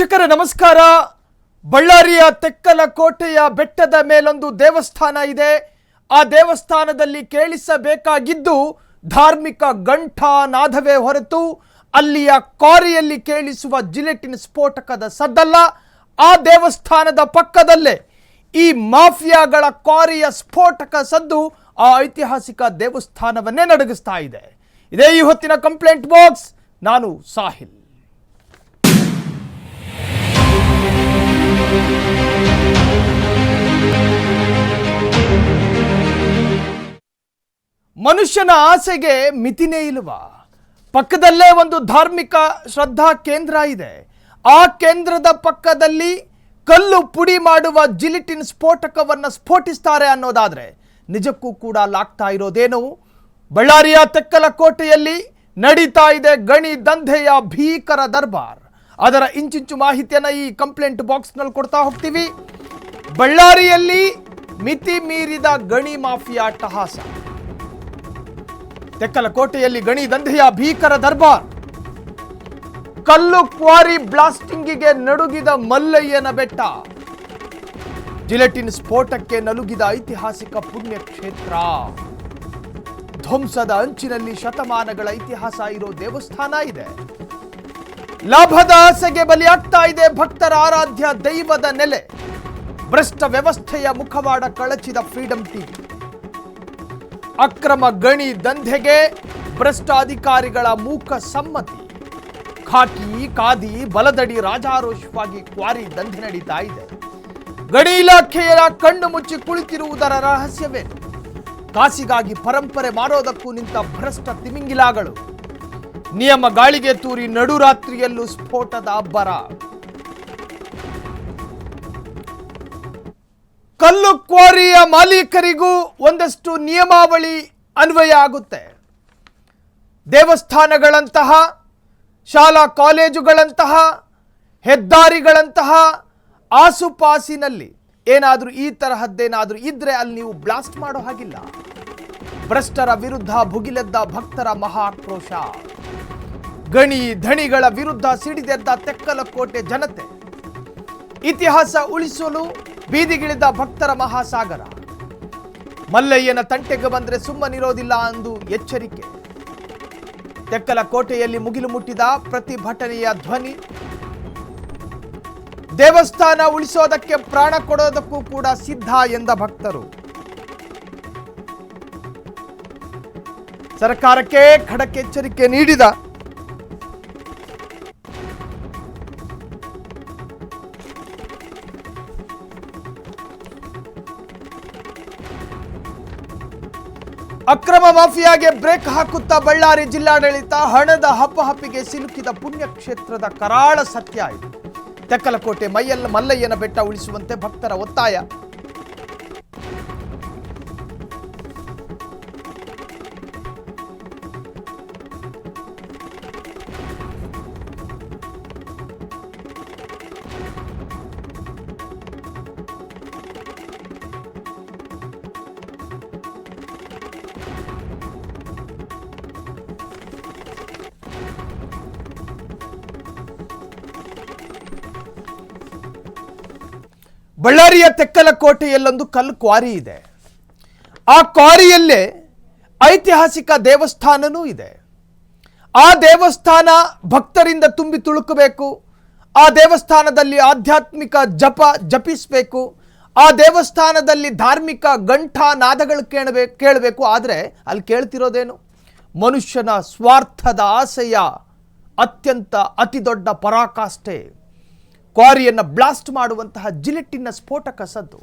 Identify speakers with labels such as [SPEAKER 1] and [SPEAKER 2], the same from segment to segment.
[SPEAKER 1] ವೀಕ್ಷಕರೇ ನಮಸ್ಕಾರ. ಬಳ್ಳಾರಿಯ ತೆಕ್ಕಲಕೋಟೆಯ ಬೆಟ್ಟದ ಮೇಲೊಂದು ದೇವಸ್ಥಾನ ಇದೆ. ಆ ದೇವಸ್ಥಾನದಲ್ಲಿ ಕೇಳಿಸಬೇಕಾಗಿದ್ದು ಧಾರ್ಮಿಕ ಘಂಟಾನಾದವೇ ಹೊರತು ಅಲ್ಲಿಯ ಕ್ವಾರಿಯಲ್ಲಿ ಕೇಳಿಸುವ ಜಿಲೆಟಿನ್ ಸ್ಫೋಟಕದ ಸದ್ದಲ್ಲ. ಆ ದೇವಸ್ಥಾನದ ಪಕ್ಕದಲ್ಲೇ ಈ ಮಾಫಿಯಾಗಳ ಕ್ವಾರಿಯ ಸ್ಫೋಟಕ ಸದ್ದು ಆ ಐತಿಹಾಸಿಕ ದೇವಸ್ಥಾನವನ್ನೇ ನಡಗಿಸ್ತಾ ಇದೆ. ಇದೇ ಈ ಹೊತ್ತಿನ ಕಂಪ್ಲೇಂಟ್ ಬಾಕ್ಸ್. ನಾನು ಸಾಹಿಲ್. ಮನುಷ್ಯನ ಆಸೆಗೆ ಮಿತಿನೇ ಇಲ್ವಾ? ಪಕ್ಕದಲ್ಲೇ ಒಂದು ಧಾರ್ಮಿಕ ಶ್ರದ್ಧಾ ಕೇಂದ್ರ ಇದೆ. ಆ ಕೇಂದ್ರದ ಪಕ್ಕದಲ್ಲಿ ಕಲ್ಲು ಪುಡಿ ಮಾಡುವ ಜಿಲಿಟಿನ್ ಸ್ಫೋಟಕವನ್ನು ಸ್ಫೋಟಿಸ್ತಾರೆ ಅನ್ನೋದಾದ್ರೆ ನಿಜಕ್ಕೂ ಕೂಡ ಲಾಗ್ತಾ ಇರೋದೇನು? ಬಳ್ಳಾರಿಯ ತೆಕ್ಕಲಕೋಟೆಯಲ್ಲಿ ನಡೀತಾ ಇದೆ ಗಣಿ ದಂಧೆಯ ಭೀಕರ ದರ್ಬಾರ್. ಅದರ ಇಂಚಿಂಚು ಮಾಹಿತಿಯನ್ನು ಈ ಕಂಪ್ಲೇಂಟ್ ಬಾಕ್ಸ್ನಲ್ಲಿ ಕೊಡ್ತಾ ಹೋಗ್ತೀವಿ. ಬಳ್ಳಾರಿಯಲ್ಲಿ ಮಿತಿ ಮೀರಿದ ಗಣಿ ಮಾಫಿಯಾ ಅಟ್ಟಹಾಸ. ತೆಕ್ಕಲಕೋಟೆಯಲ್ಲಿ ಗಣಿ ದಂಧೆಯ ಭೀಕರ ದರ್ಬಾರ್. ಕಲ್ಲು ಕ್ವಾರಿ ಬ್ಲಾಸ್ಟಿಂಗಿಗೆ ನಡುಗಿದ ಮಲ್ಲಯ್ಯನ ಬೆಟ್ಟ. ಜಿಲೆಟಿನ್ ಸ್ಫೋಟಕ್ಕೆ ನಲುಗಿದ ಐತಿಹಾಸಿಕ ಪುಣ್ಯಕ್ಷೇತ್ರ. ಧ್ವಂಸದ ಅಂಚಿನಲ್ಲಿ ಶತಮಾನಗಳ ಇತಿಹಾಸ ಇರೋ ದೇವಸ್ಥಾನ ಇದೆ. ಲಾಭದ ಆಸೆಗೆ ಬಲಿಯಾಗ್ತಾ ಇದೆ ಭಕ್ತರ ಆರಾಧ್ಯ ದೈವದ ನೆಲೆ. ಭ್ರಷ್ಟ ವ್ಯವಸ್ಥೆಯ ಮುಖವಾಡ ಕಳಚಿದ ಫ್ರೀಡಂ ಟಿವಿ. ಅಕ್ರಮ ಗಣಿ ದಂಧೆಗೆ ಭ್ರಷ್ಟ ಅಧಿಕಾರಿಗಳ ಮೂಕ ಸಮ್ಮತಿ. ಖಾಕಿ ಖಾದಿ ಬಲದಡಿ ರಾಜಾರೋಷವಾಗಿ ಕ್ವಾರಿ ದಂಧೆ ನಡೀತಾ ಇದೆ. ಗಣಿ ಇಲಾಖೆಯ ಕಣ್ಣು ಮುಚ್ಚಿ ಕುಳಿತಿರುವುದರ ರಹಸ್ಯವೇನು? ಕಾಸಿಗಾಗಿ ಪರಂಪರೆ ಮಾಡೋದಕ್ಕೂ ನಿಂತ ಭ್ರಷ್ಟ ತಿಮಿಂಗಿಲಾಗಳು. ನಿಯಮ ಗಾಳಿಗೆ ತೂರಿ ನಡುರಾತ್ರಿಯಲ್ಲೂ ಸ್ಫೋಟದ ಅಬ್ಬರ. ಕಲ್ಲು ಕ್ವಾರಿಯ ಮಾಲೀಕರಿಗೂ ಒಂದಷ್ಟು ನಿಯಮಾವಳಿ ಅನ್ವಯ ಆಗುತ್ತೆ. ದೇವಸ್ಥಾನಗಳಂತಹ, ಶಾಲಾ ಕಾಲೇಜುಗಳಂತಹ, ಹೆದ್ದಾರಿಗಳಂತಹ ಆಸುಪಾಸಿನಲ್ಲಿ ಏನಾದರೂ ಈ ತರಹದ್ದೇನಾದರೂ ಇದ್ರೆ ಅಲ್ಲಿ ನೀವು ಬ್ಲಾಸ್ಟ್ ಮಾಡೋ ಹಾಗಿಲ್ಲ. ಭ್ರಷ್ಟರ ವಿರುದ್ಧ ಭುಗಿಲೆದ್ದ ಭಕ್ತರ ಮಹಾಕ್ರೋಶ. ಗಣಿ ಧಣಿಗಳ ವಿರುದ್ಧ ಸಿಡಿದೆದ್ದ ತೆಕ್ಕಲಕೋಟೆ ಜನತೆ. ಇತಿಹಾಸ ಉಳಿಸಲು ಬೀದಿಗಿಳಿದ ಭಕ್ತರ ಮಹಾಸಾಗರ. ಮಲ್ಲಯ್ಯನ ತಂಟೆಗೆ ಬಂದರೆ ಸುಮ್ಮನಿರೋದಿಲ್ಲ ಎಂದು ಎಚ್ಚರಿಕೆ. ತೆಕ್ಕಲಕೋಟೆಯಲ್ಲಿ ಮುಗಿಲು ಮುಟ್ಟಿದ ಪ್ರತಿಭಟನೆಯ ಧ್ವನಿ. ದೇವಸ್ಥಾನ ಉಳಿಸೋದಕ್ಕೆ ಪ್ರಾಣ ಕೊಡೋದಕ್ಕೂ ಕೂಡ ಸಿದ್ಧ ಎಂದ ಭಕ್ತರು. ಸರ್ಕಾರಕ್ಕೆ ಖಡಕ್ ಎಚ್ಚರಿಕೆ ನೀಡಿದ ಅಕ್ರಮ ಮಾಫಿಯಾಗೆ ಬ್ರೇಕ್ ಹಾಕುತ್ತಾ ಬಳ್ಳಾರಿ ಜಿಲ್ಲಾಡಳಿತ. ಹಣದ ಹಪ್ಪಹಪ್ಪಿಗೆ ಸಿಲುಕಿದ ಪುಣ್ಯಕ್ಷೇತ್ರದ ಕರಾಳ ಸತ್ಯ ಇದು. ತೆಕ್ಕಲಕೋಟೆ ಮಲ್ಲಯ್ಯನ ಬೆಟ್ಟ ಉಳಿಸುವಂತೆ ಭಕ್ತರ ಒತ್ತಾಯ. ಬಳ್ಳಾರಿಯ ತೆಕ್ಕಲಕೋಟೆಯಲ್ಲೊಂದು ಕಲ್ಲು ಕ್ವಾರಿ ಇದೆ. ಆ ಕ್ವಾರಿಯಲ್ಲೇ ಐತಿಹಾಸಿಕ ದೇವಸ್ಥಾನನೂ ಇದೆ. ಆ ದೇವಸ್ಥಾನ ಭಕ್ತರಿಂದ ತುಂಬಿ ತುಳುಕಬೇಕು. ಆ ದೇವಸ್ಥಾನದಲ್ಲಿ ಆಧ್ಯಾತ್ಮಿಕ ಜಪಿಸಬೇಕು. ಆ ದೇವಸ್ಥಾನದಲ್ಲಿ ಧಾರ್ಮಿಕ ಘಂಟಾನಾದಗಳು ಕೇಳಬೇಕು. ಆದರೆ ಅಲ್ಲಿ ಕೇಳ್ತಿರೋದೇನು? ಮನುಷ್ಯನ ಸ್ವಾರ್ಥದ ಆಸೆಯ ಅತ್ಯಂತ ಅತಿ ದೊಡ್ಡ ಪರಾಕಾಷ್ಠೆ. ಕ್ವಾರಿಯನ್ನು ಬ್ಲಾಸ್ಟ್ ಮಾಡುವಂತಹ ಜಿಲೆಟಿನ್ನ ಸ್ಫೋಟಕ ಸದ್ದು.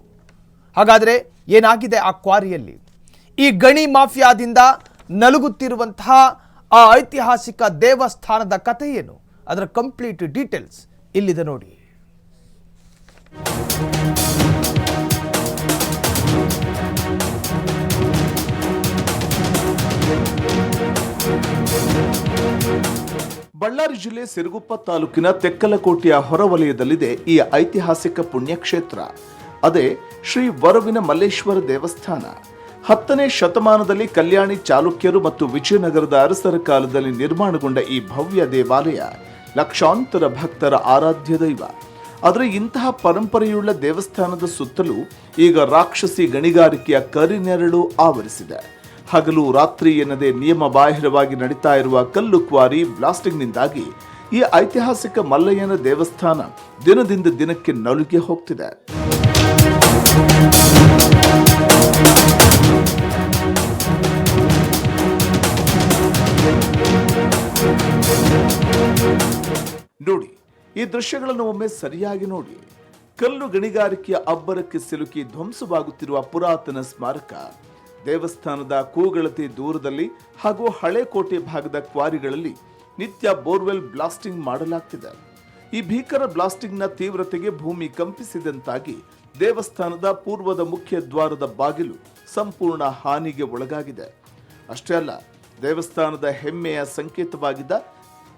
[SPEAKER 1] ಹಾಗಾದರೆ ಏನಾಗಿದೆ ಆ ಕ್ವಾರಿಯಲ್ಲಿ? ಈ ಗಣಿ ಮಾಫಿಯಾದಿಂದ ನಲುಗುತ್ತಿರುವಂತಹ ಆ ಐತಿಹಾಸಿಕ ದೇವಸ್ಥಾನದ ಕಥೆ ಏನು? ಅದರ ಕಂಪ್ಲೀಟ್ ಡೀಟೇಲ್ಸ್ ಇಲ್ಲಿದೆ ನೋಡಿ.
[SPEAKER 2] ಬಳ್ಳಾರಿ ಜಿಲ್ಲೆ ಸಿರುಗುಪ್ಪ ತಾಲೂಕಿನ ತೆಕ್ಕಲಕೋಟೆಯ ಹೊರವಲಯದಲ್ಲಿದೆ ಈ ಐತಿಹಾಸಿಕ ಪುಣ್ಯಕ್ಷೇತ್ರ. ಅದೇ ಶ್ರೀ ವರವಿನ ಮಲ್ಲೇಶ್ವರ ದೇವಸ್ಥಾನ. 10ನೇ ಶತಮಾನದಲ್ಲಿ ಕಲ್ಯಾಣಿ ಚಾಲುಕ್ಯರು ಮತ್ತು ವಿಜಯನಗರದ ಅರಸರ ಕಾಲದಲ್ಲಿ ನಿರ್ಮಾಣಗೊಂಡ ಈ ಭವ್ಯ ದೇವಾಲಯ ಲಕ್ಷಾಂತರ ಭಕ್ತರ ಆರಾಧ್ಯ ದೈವ. ಆದರೆ ಇಂತಹ ಪರಂಪರೆಯುಳ್ಳ ದೇವಸ್ಥಾನದ ಸುತ್ತಲೂ ಈಗ ರಾಕ್ಷಸಿ ಗಣಿಗಾರಿಕೆಯ ಕರಿನೆರಳು ಆವರಿಸಿದೆ. ಹಗಲು ರಾತ್ರಿ ಎನ್ನದೇ ನಿಯಮ ಬಾಹಿರವಾಗಿ ನಡೀತಾ ಇರುವ ಕಲ್ಲು ಕ್ವಾರಿ ಬ್ಲಾಸ್ಟಿಂಗ್ನಿಂದಾಗಿ ಈ ಐತಿಹಾಸಿಕ ಮಲ್ಲಯ್ಯನ ದೇವಸ್ಥಾನ ದಿನದಿಂದ ದಿನಕ್ಕೆ ನಲುಗಿ ಹೋಗ್ತಿದೆ. ನೋಡಿ, ಈ ದೃಶ್ಯಗಳನ್ನು ಒಮ್ಮೆ ಸರಿಯಾಗಿ ನೋಡಿ. ಕಲ್ಲು ಗಣಿಗಾರಿಕೆಯ ಅಬ್ಬರಕ್ಕೆ ಸಿಲುಕಿ ಧ್ವಂಸವಾಗುತ್ತಿರುವ ಪುರಾತನ ಸ್ಮಾರಕ ದೇವಸ್ಥಾನದ ಕೂಗಳತೆ ದೂರದಲ್ಲಿ ಹಾಗೂ ಹಳೆ ಕೋಟೆ ಭಾಗದ ಕ್ವಾರಿಗಳಲ್ಲಿ ನಿತ್ಯ ಬೋರ್ವೆಲ್ ಬ್ಲಾಸ್ಟಿಂಗ್ ಮಾಡಲಾಗ್ತಿದೆ. ಈ ಭೀಕರ ಬ್ಲಾಸ್ಟಿಂಗ್ನ ತೀವ್ರತೆಗೆ ಭೂಮಿ ಕಂಪಿಸಿದಂತಾಗಿ ದೇವಸ್ಥಾನದ ಪೂರ್ವದ ಮುಖ್ಯ ದ್ವಾರದ ಬಾಗಿಲು ಸಂಪೂರ್ಣ ಹಾನಿಗೆ ಒಳಗಾಗಿದೆ. ಅಷ್ಟೇ ಅಲ್ಲ, ದೇವಸ್ಥಾನದ ಹೆಮ್ಮೆಯ ಸಂಕೇತವಾಗಿದ್ದ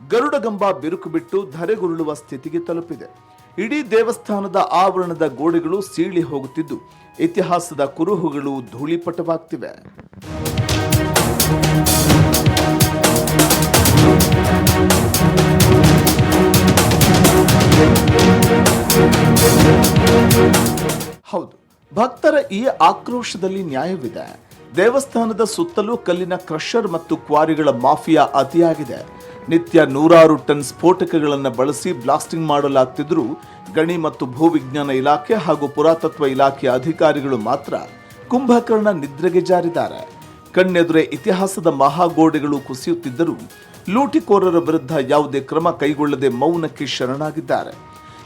[SPEAKER 2] ಗರುಡಗಂಬ ಬಿರುಕು ಬಿಟ್ಟು ಧರೆಗುರುಳುವ ಸ್ಥಿತಿಗೆ ತಲುಪಿದೆ. ಇಡೀ ದೇವಸ್ಥಾನದ ಆವರಣದ ಗೋಡೆಗಳು ಸೀಳಿ ಹೋಗುತ್ತಿದ್ದು ಇತಿಹಾಸದ ಕುರುಹುಗಳು ಧೂಳಿಪಟವಾಗ್ತಿವೆ. ಹೌದು, ಭಕ್ತರ ಈ ಆಕ್ರೋಶದಲ್ಲಿ ನ್ಯಾಯವಿದೆ. ದೇವಸ್ಥಾನದ ಸುತ್ತಲೂ ಕಲ್ಲಿನ ಕ್ರಷರ್ ಮತ್ತು ಕ್ವಾರಿಗಳ ಮಾಫಿಯಾ ಅತಿಯಾಗಿದೆ. ನಿತ್ಯ 100 ಟನ್ ಸ್ಫೋಟಕಗಳನ್ನು ಬಳಸಿ ಬ್ಲಾಸ್ಟಿಂಗ್ ಮಾಡಲಾಗ್ತಿದ್ರೂ ಗಣಿ ಮತ್ತು ಭೂವಿಜ್ಞಾನ ಇಲಾಖೆ ಹಾಗೂ ಪುರಾತತ್ವ ಇಲಾಖೆಯ ಅಧಿಕಾರಿಗಳು ಮಾತ್ರ ಕುಂಭಕರ್ಣ ನಿದ್ರೆಗೆ ಜಾರಿದ್ದಾರೆ. ಕಣ್ಣೆದುರೇ ಇತಿಹಾಸದ ಮಹಾಗೋಡೆಗಳು ಕುಸಿಯುತ್ತಿದ್ದರೂ ಲೂಟಿಕೋರರ ವಿರುದ್ಧ ಯಾವುದೇ ಕ್ರಮ ಕೈಗೊಳ್ಳದೆ ಮೌನಕ್ಕೆ ಶರಣಾಗಿದ್ದಾರೆ.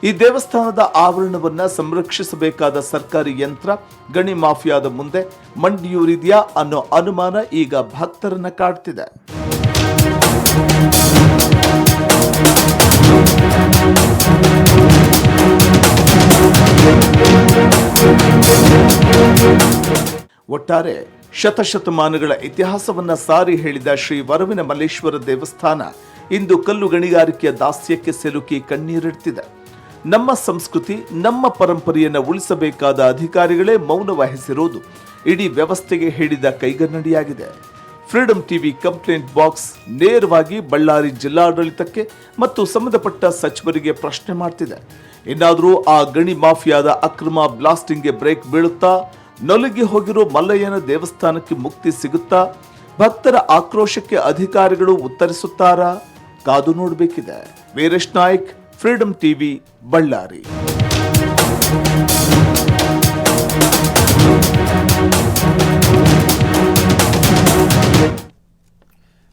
[SPEAKER 2] ಈ ದೇವಸ್ಥಾನದ ಆವರಣವನ್ನ ಸಂರಕ್ಷಿಸಬೇಕಾದ ಸರ್ಕಾರಿ ಯಂತ್ರ ಗಣಿ ಮಾಫಿಯಾದ ಮುಂದೆ ಮಂಡಿಯೂರಿದೆಯಾ ಅನ್ನೋ ಅನುಮಾನ ಈಗ ಭಕ್ತರನ್ನ ಕಾಡ್ತಿದೆ. ಒಟ್ಟಾರೆ ಶತಶತಮಾನಗಳ ಇತಿಹಾಸವನ್ನ ಸಾರಿ ಹೇಳಿದ ಶ್ರೀ ವರವಿನ ಮಲ್ಲೇಶ್ವರ ದೇವಸ್ಥಾನ ಇಂದು ಕಲ್ಲು ಗಣಿಗಾರಿಕೆಯ ದಾಸ್ಯಕ್ಕೆ ಸಿಲುಕಿ ಕಣ್ಣೀರಿಡ್ತಿದೆ. ನಮ್ಮ ಸಂಸ್ಕೃತಿ, ನಮ್ಮ ಪರಂಪರೆಯನ್ನು ಉಳಿಸಬೇಕಾದ ಅಧಿಕಾರಿಗಳೇ ಮೌನ ವಹಿಸಿರುವುದು ಇಡೀ ವ್ಯವಸ್ಥೆಗೆ ಹಿಡಿದ ಕೈಗನ್ನಡಿಯಾಗಿದೆ. ಫ್ರೀಡಂ ಟಿವಿ ಕಂಪ್ಲೇಂಟ್ ಬಾಕ್ಸ್ ನೇರವಾಗಿ ಬಳ್ಳಾರಿ ಜಿಲ್ಲಾಡಳಿತಕ್ಕೆ ಮತ್ತು ಸಂಬಂಧಪಟ್ಟ ಸಚಿವರಿಗೆ ಪ್ರಶ್ನೆ ಮಾಡ್ತಿದೆ. ಇನ್ನಾದರೂ ಆ ಗಣಿ ಮಾಫಿಯಾದ ಅಕ್ರಮ ಬ್ಲಾಸ್ಟಿಂಗ್ಗೆ ಬ್ರೇಕ್ ಬೀಳುತ್ತಾ? ನಲುಗಿ ಹೋಗಿರೋ ಮಲ್ಲಯ್ಯನ ದೇವಸ್ಥಾನಕ್ಕೆ ಮುಕ್ತಿ ಸಿಗುತ್ತಾ? ಭಕ್ತರ ಆಕ್ರೋಶಕ್ಕೆ ಅಧಿಕಾರಿಗಳು ಉತ್ತರಿಸುತ್ತಾರಾ? ಕಾದು ನೋಡಬೇಕಿದೆ. Veeresh Naik, freedom TV, Ballari.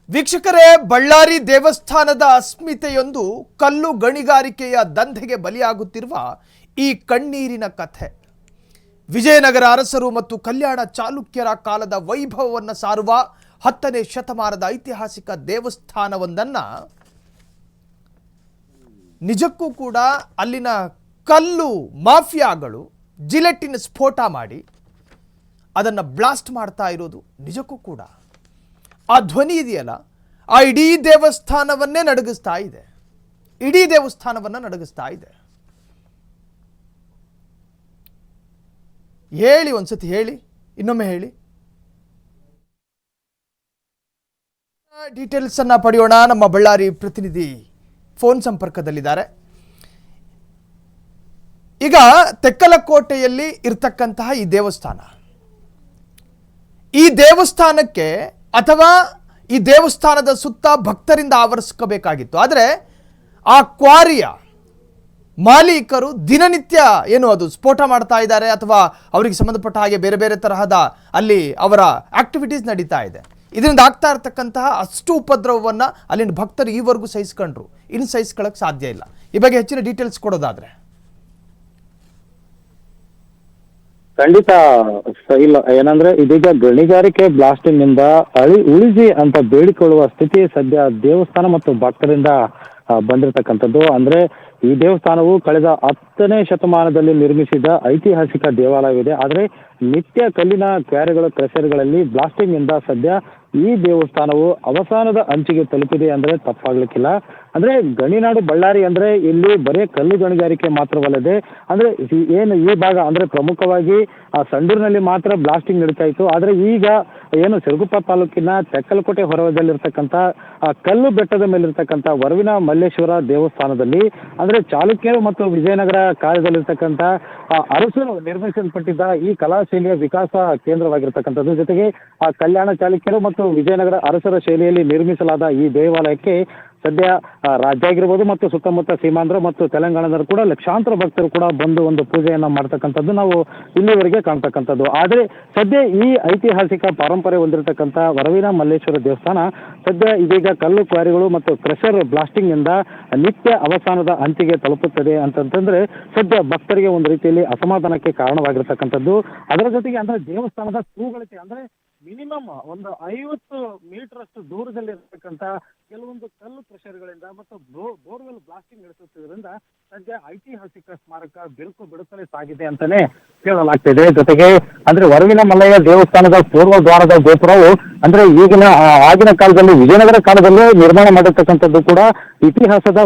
[SPEAKER 1] ವೀಕ್ಷಕರೇ, ಬಳ್ಳಾರಿ ದೇವಸ್ಥಾನದ ಅಸ್ಮಿತೆಯೊಂದು ಕಲ್ಲು ಗಣಿಗಾರಿಕೆಯ ದಂಧೆಗೆ ಬಲಿಯಾಗುತ್ತಿರುವ ಈ ಕಣ್ಣೀರಿನ ಕಥೆ. ವಿಜಯನಗರ ಅರಸರು ಮತ್ತು ಕಲ್ಯಾಣ ಚಾಲುಕ್ಯರ ಕಾಲದ ವೈಭವವನ್ನು ಸಾರುವ 10ನೇ ಶತಮಾನದ ಐತಿಹಾಸಿಕ ದೇವಸ್ಥಾನವೊಂದನ್ನು ನಿಜಕ್ಕೂ ಕೂಡ ಅಲ್ಲಿನ ಕಲ್ಲು ಮಾಫಿಯಾಗಳು ಜಿಲೆಟಿನ ಸ್ಫೋಟ ಮಾಡಿ ಅದನ್ನು ಬ್ಲಾಸ್ಟ್ ಮಾಡ್ತಾ ಇರೋದು ನಿಜಕ್ಕೂ ಕೂಡ ಆ ಧ್ವನಿ ಇದೆಯಲ್ಲ, ಆ ಇಡೀ ದೇವಸ್ಥಾನವನ್ನೇ ನಡುಗಿಸ್ತಾ ಇದೆ. ಇಡೀ ದೇವಸ್ಥಾನವನ್ನು ನಡುಗಿಸ್ತಾ ಇದೆ. ಹೇಳಿ, ಒಂದ್ಸತಿ ಹೇಳಿ, ಇನ್ನೊಮ್ಮೆ ಹೇಳಿ. ಡೀಟೇಲ್ಸ್ ಅನ್ನ ಪಡೆಯೋಣ. ನಮ್ಮ ಬಳ್ಳಾರಿ ಪ್ರತಿನಿಧಿ ಫೋನ್ ಸಂಪರ್ಕದಲ್ಲಿದ್ದಾರೆ. ಈಗ ತೆಕ್ಕಲಕೋಟೆಯಲ್ಲಿ ಇರ್ತಕ್ಕಂತಹ ಈ ದೇವಸ್ಥಾನಕ್ಕೆ ಅಥವಾ ಈ ದೇವಸ್ಥಾನದ ಸುತ್ತ ಭಕ್ತರಿಂದ ಆವರಿಸ್ಕೋಬೇಕಾಗಿತ್ತು. ಆದರೆ ಆ ಕ್ವಾರಿಯ ಮಾಲೀಕರು ದಿನನಿತ್ಯ ಏನು ಅದು ಸ್ಫೋಟ ಮಾಡ್ತಾ ಇದ್ದಾರೆ ಅಥವಾ ಅವರಿಗೆ ಸಂಬಂಧಪಟ್ಟ ಹಾಗೆ ಬೇರೆ ಬೇರೆ ತರಹದ ಅಲ್ಲಿ ಅವರ ಆಕ್ಟಿವಿಟೀಸ್ ನಡೀತಾ ಇದೆ. ಇದರಿಂದ ಆಗ್ತಾ ಇರತಕ್ಕಂತಹ ಅಷ್ಟು ಉಪದ್ರವವನ್ನು ಅಲ್ಲಿನ ಭಕ್ತರು ಈವರೆಗೂ ಸಹಿಸ್ಕೊಂಡ್ರು, ಇನ್ನು ಸಹಿಸ್ಕೊಳ್ಳೋಕೆ ಸಾಧ್ಯ ಇಲ್ಲ. ಈ ಬಗ್ಗೆ ಹೆಚ್ಚಿನ ಡೀಟೇಲ್ಸ್ ಕೊಡೋದಾದ್ರೆ.
[SPEAKER 3] ಖಂಡಿತ ಇಲ್ಲ. ಏನಂದ್ರೆ ಇದೀಗ ಗಣಿಗಾರಿಕೆ ಬ್ಲಾಸ್ಟಿಂಗ್ ನಿಂದ ಉಳಿಸಿ ಅಂತ ಬೇಡಿಕೊಳ್ಳುವ ಸ್ಥಿತಿ ಸದ್ಯ ದೇವಸ್ಥಾನ ಮತ್ತು ಭಕ್ತರಿಂದ ಬಂದಿರತಕ್ಕಂಥದ್ದು. ಅಂದ್ರೆ ಈ ದೇವಸ್ಥಾನವು ಕಳೆದ 10ನೇ ಶತಮಾನದಲ್ಲಿ ನಿರ್ಮಿಸಿದ ಐತಿಹಾಸಿಕ ದೇವಾಲಯವಿದೆ. ಆದರೆ ನಿತ್ಯ ಕಲ್ಲಿನ ಕ್ವಾರಿಗಳ ಕ್ರಷರ್ಗಳಲ್ಲಿ ಬ್ಲಾಸ್ಟಿಂಗ್ ನಿಂದ ಸದ್ಯ ಈ ದೇವಸ್ಥಾನವು ಅವಸಾನದ ಅಂಚಿಗೆ ತಲುಪಿದೆ ಅಂದ್ರೆ ತಪ್ಪಾಗ್ಲಿಕ್ಕಿಲ್ಲ. ಅಂದ್ರೆ ಗಣಿನಾಡು ಬಳ್ಳಾರಿ ಅಂದ್ರೆ ಇಲ್ಲಿ ಬರೀ ಕಲ್ಲು ಗಣಿಗಾರಿಕೆ ಮಾತ್ರವಲ್ಲದೆ ಅಂದ್ರೆ ಏನು ಈ ಭಾಗ ಅಂದ್ರೆ ಪ್ರಮುಖವಾಗಿ ಸಂಡೂರಿನಲ್ಲಿ ಮಾತ್ರ ಬ್ಲಾಸ್ಟಿಂಗ್ ನಡೀತಾ ಇತ್ತು. ಆದ್ರೆ ಈಗ ಏನು ಸಿರುಗುಪ್ಪ ತಾಲೂಕಿನ ತೆಕ್ಕಲಕೋಟೆ ಹೊರವಲಯದಲ್ಲಿರ್ತಕ್ಕಂಥ ಕಲ್ಲು ಬೆಟ್ಟದ ಮೇಲಿರ್ತಕ್ಕಂಥ ವರವಿನ ಮಲ್ಲೇಶ್ವರ ದೇವಸ್ಥಾನದಲ್ಲಿ ಅಂದ್ರೆ ಚಾಲುಕ್ಯರು ಮತ್ತು ವಿಜಯನಗರ ಕಾಲದಲ್ಲಿರ್ತಕ್ಕಂಥ ಅರಸರು ನಿರ್ಮಿಸಲ್ಪಟ್ಟಿದ್ದ ಈ ಕಲಾಶೈಲಿಯ ವಿಕಾಸ ಕೇಂದ್ರವಾಗಿರ್ತಕ್ಕಂಥದ್ದು. ಜೊತೆಗೆ ಕಲ್ಯಾಣ ಚಾಲುಕ್ಯರು ಮತ್ತು ವಿಜಯನಗರ ಅರಸರ ಶೈಲಿಯಲ್ಲಿ ನಿರ್ಮಿಸಲಾದ ಈ ದೇವಾಲಯಕ್ಕೆ ಸದ್ಯ ರಾಜ್ಯ ಆಗಿರ್ಬೋದು ಮತ್ತು ಸುತ್ತಮುತ್ತ ಸೀಮಾಂಧ್ರ ಮತ್ತು ತೆಲಂಗಾಣದಲ್ಲಿ ಕೂಡ ಲಕ್ಷಾಂತರ ಭಕ್ತರು ಕೂಡ ಬಂದು ಒಂದು ಪೂಜೆಯನ್ನ ಮಾಡ್ತಕ್ಕಂಥದ್ದು ನಾವು ಇಲ್ಲಿವರೆಗೆ ಕಾಣ್ತಕ್ಕಂಥದ್ದು. ಆದರೆ ಸದ್ಯ ಈ ಐತಿಹಾಸಿಕ ಪಾರಂಪರ್ಯ ಹೊಂದಿರತಕ್ಕಂಥ ವರವಿನ ಮಲ್ಲೇಶ್ವರ ದೇವಸ್ಥಾನ ಸದ್ಯ ಇದೀಗ ಕಲ್ಲು ಕ್ವಾರಿಗಳು ಮತ್ತು ಕ್ರಷರ್ ಬ್ಲಾಸ್ಟಿಂಗ್ ನಿಂದ ನಿತ್ಯ ಅವಸಾನದ ಅಂಚಿಗೆ ತಲುಪುತ್ತದೆ ಅಂತಂತಂದ್ರೆ ಸದ್ಯ ಭಕ್ತರಿಗೆ ಒಂದು ರೀತಿಯಲ್ಲಿ ಅಸಮಾಧಾನಕ್ಕೆ ಕಾರಣವಾಗಿರ್ತಕ್ಕಂಥದ್ದು. ಅದರ ಜೊತೆಗೆ ಅಂದ್ರೆ ದೇವಸ್ಥಾನದ ತೂಗಳಿಕೆ ಅಂದ್ರೆ ಮಿನಿಮಮ್ ಒಂದು 50 ಮೀಟರ್ ಅಷ್ಟು ದೂರದಲ್ಲಿರ್ತಕ್ಕಂಥ ಕೆಲವೊಂದು ಕಲ್ಲು ಕ್ರಷರ್ಗಳಿಂದ ಮತ್ತು ಬೋರ್ವೆಲ್ ಬ್ಲಾಸ್ಟಿಂಗ್ ನಡೆಸುತ್ತಿದ್ದರಿಂದ ಸದ್ಯ ಐತಿಹಾಸಿಕ ಸ್ಮಾರಕ ಬಿರುಕು ಬಿಡುತ್ತಲೇ ಸಾಗಿದೆ ಅಂತಾನೆ ಹೇಳಲಾಗ್ತಿದೆ. ಜೊತೆಗೆ ಅಂದ್ರೆ ವರವಿನ ಮಲ್ಲಯ್ಯ ದೇವಸ್ಥಾನದ ಪೂರ್ವ ದ್ವಾರದ ಗೋಪುರವು ಅಂದ್ರೆ ಆಗಿನ ಕಾಲದಲ್ಲಿ ವಿಜಯನಗರ ಕಾಲದಲ್ಲೇ ನಿರ್ಮಾಣ ಮಾಡಿರ್ತಕ್ಕಂಥದ್ದು ಕೂಡ ಇತಿಹಾಸದ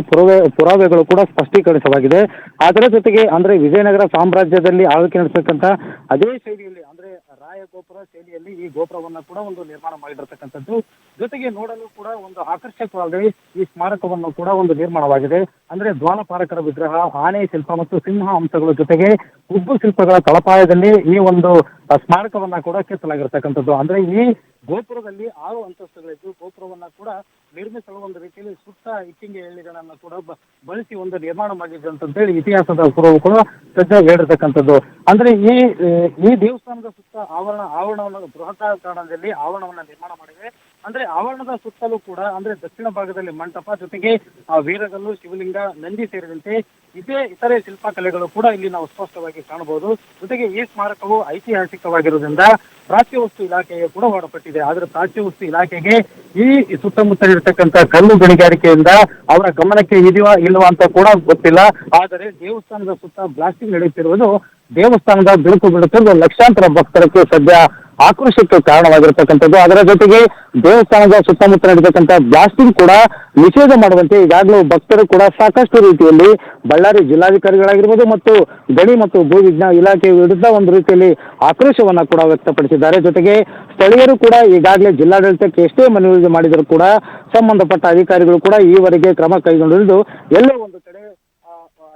[SPEAKER 3] ಪುರಾವೆಗಳು ಕೂಡ ಸ್ಪಷ್ಟೀಕರಿಸಲಾಗಿದೆ. ಅದರ ಜೊತೆಗೆ ಅಂದ್ರೆ ವಿಜಯನಗರ ಸಾಮ್ರಾಜ್ಯದಲ್ಲಿ ಆಳ್ವಿಕೆ ನಡೆಸತಕ್ಕಂಥ ಅದೇ ಶೈಲಿಯಲ್ಲಿ ಅಂದ್ರೆ ರಾಯ ಗೋಪುರ ಶೈಲಿಯಲ್ಲಿ ಈ ಗೋಪುರವನ್ನ ಕೂಡ ಒಂದು ನಿರ್ಮಾಣ ಮಾಡಿರತಕ್ಕಂಥದ್ದು. ಜೊತೆಗೆ ನೋಡಲು ಕೂಡ ಒಂದು ಆಕರ್ಷಕವಾಗಿ ಈ ಸ್ಮಾರಕವನ್ನು ಕೂಡ ಒಂದು ನಿರ್ಮಾಣವಾಗಿದೆ. ಅಂದ್ರೆ ದ್ವಾರಪಾಲಕರ ವಿಗ್ರಹ, ಆನೆ ಶಿಲ್ಪ ಮತ್ತು ಸಿಂಹ ಅಂಶಗಳ ಜೊತೆಗೆ ಉಬ್ಬು ಶಿಲ್ಪಗಳ ತಳಪಾಯದಲ್ಲಿ ಈ ಒಂದು ಸ್ಮಾರಕವನ್ನ ಕೂಡ ಕೆತ್ತಲಾಗಿರ್ತಕ್ಕಂಥದ್ದು. ಅಂದ್ರೆ ಈ ಗೋಪುರದಲ್ಲಿ 6 ಅಂತಸ್ತುಗಳಿದ್ದು ಗೋಪುರವನ್ನ ಕೂಡ ನಿರ್ಮಿಸಲು ಒಂದು ರೀತಿಯಲ್ಲಿ ಸುತ್ತ ಇಟ್ಟಿಗೆ ಎಳ್ಳಿಗಳನ್ನ ಕೂಡ ಬಳಸಿ ಒಂದು ನಿರ್ಮಾಣ ಮಾಡಿದೆ ಅಂತೇಳಿ ಇತಿಹಾಸದ ಪುರಾವೆ ಕೂಡ ಸದ್ಯ ಹೇಳಿರ್ತಕ್ಕಂಥದ್ದು. ಅಂದ್ರೆ ಈ ದೇವಸ್ಥಾನದ ಸುತ್ತ ಆವರಣವನ್ನು ಬೃಹದಾಕಾರದಲ್ಲಿ ಆವರಣವನ್ನ ನಿರ್ಮಾಣ ಮಾಡಿದೆ. ಅಂದ್ರೆ ಆವರಣದ ಸುತ್ತಲೂ ಕೂಡ ಅಂದ್ರೆ ದಕ್ಷಿಣ ಭಾಗದಲ್ಲಿ ಮಂಟಪ, ಜೊತೆಗೆ ವೀರಗಲ್ಲು, ಶಿವಲಿಂಗ, ನಂದಿ ಸೇರಿದಂತೆ ಇತರೆ ಶಿಲ್ಪಕಲೆಗಳು ಕೂಡ ಇಲ್ಲಿ ನಾವು ಸ್ಪಷ್ಟವಾಗಿ ಕಾಣಬಹುದು. ಜೊತೆಗೆ ಈ ಸ್ಮಾರಕವು ಐತಿಹಾಸಿಕವಾಗಿರುವುದರಿಂದ ಪ್ರಾಚ್ಯ ವಸ್ತು ಇಲಾಖೆಗೆ ಕೂಡ ಹೊರಪಟ್ಟಿದೆ. ಆದ್ರೆ ಪ್ರಾಚ್ಯ ವಸ್ತು ಇಲಾಖೆಗೆ ಈ ಸುತ್ತಮುತ್ತ ಇರತಕ್ಕಂಥ ಕಲ್ಲು ಗಣಿಗಾರಿಕೆಯಿಂದ ಅವರ ಗಮನಕ್ಕೆ ಇದೆಯಾ ಇಲ್ವಾ ಅಂತ ಕೂಡ ಗೊತ್ತಿಲ್ಲ. ಆದರೆ ದೇವಸ್ಥಾನದ ಸುತ್ತ ಬ್ಲಾಸ್ಟಿಂಗ್ ನಡೆಯುತ್ತಿರುವುದು ದೇವಸ್ಥಾನದ ಬಿರುಕು ಬಿಡುತ್ತಿರುವ ಲಕ್ಷಾಂತರ ಭಕ್ತರಿಗೆ ಸದ್ಯ ಆಕ್ರೋಶಕ್ಕೆ ಕಾರಣವಾಗಿರ್ತಕ್ಕಂಥದ್ದು. ಅದರ ಜೊತೆಗೆ ದೇವಸ್ಥಾನದ ಸುತ್ತಮುತ್ತ ನಡೆತಕ್ಕಂಥ ಬ್ಲಾಸ್ಟಿಂಗ್ ಕೂಡ ನಿಷೇಧ ಮಾಡುವಂತೆ ಈಗಾಗಲೇ ಭಕ್ತರು ಕೂಡ ಸಾಕಷ್ಟು ರೀತಿಯಲ್ಲಿ ಬಳ್ಳಾರಿ ಜಿಲ್ಲಾಧಿಕಾರಿಗಳಾಗಿರ್ಬೋದು ಮತ್ತು ಗಣಿ ಮತ್ತು ಭೂ ವಿಜ್ಞಾನ ಇಲಾಖೆ ವಿರುದ್ಧ ಒಂದು ರೀತಿಯಲ್ಲಿ ಆಕ್ರೋಶವನ್ನ ಕೂಡ ವ್ಯಕ್ತಪಡಿಸಿದ್ದಾರೆ. ಜೊತೆಗೆ ಸ್ಥಳೀಯರು ಕೂಡ ಈಗಾಗಲೇ ಜಿಲ್ಲಾಡಳಿತಕ್ಕೆ ಎಷ್ಟೇ ಮನವಿ ಮಾಡಿದರೂ ಕೂಡ ಸಂಬಂಧಪಟ್ಟ ಅಧಿಕಾರಿಗಳು ಕೂಡ ಈವರೆಗೆ ಕ್ರಮ ಕೈಗೊಂಡಿದ್ದು ಎಲ್ಲೋ ಒಂದು ಕಡೆ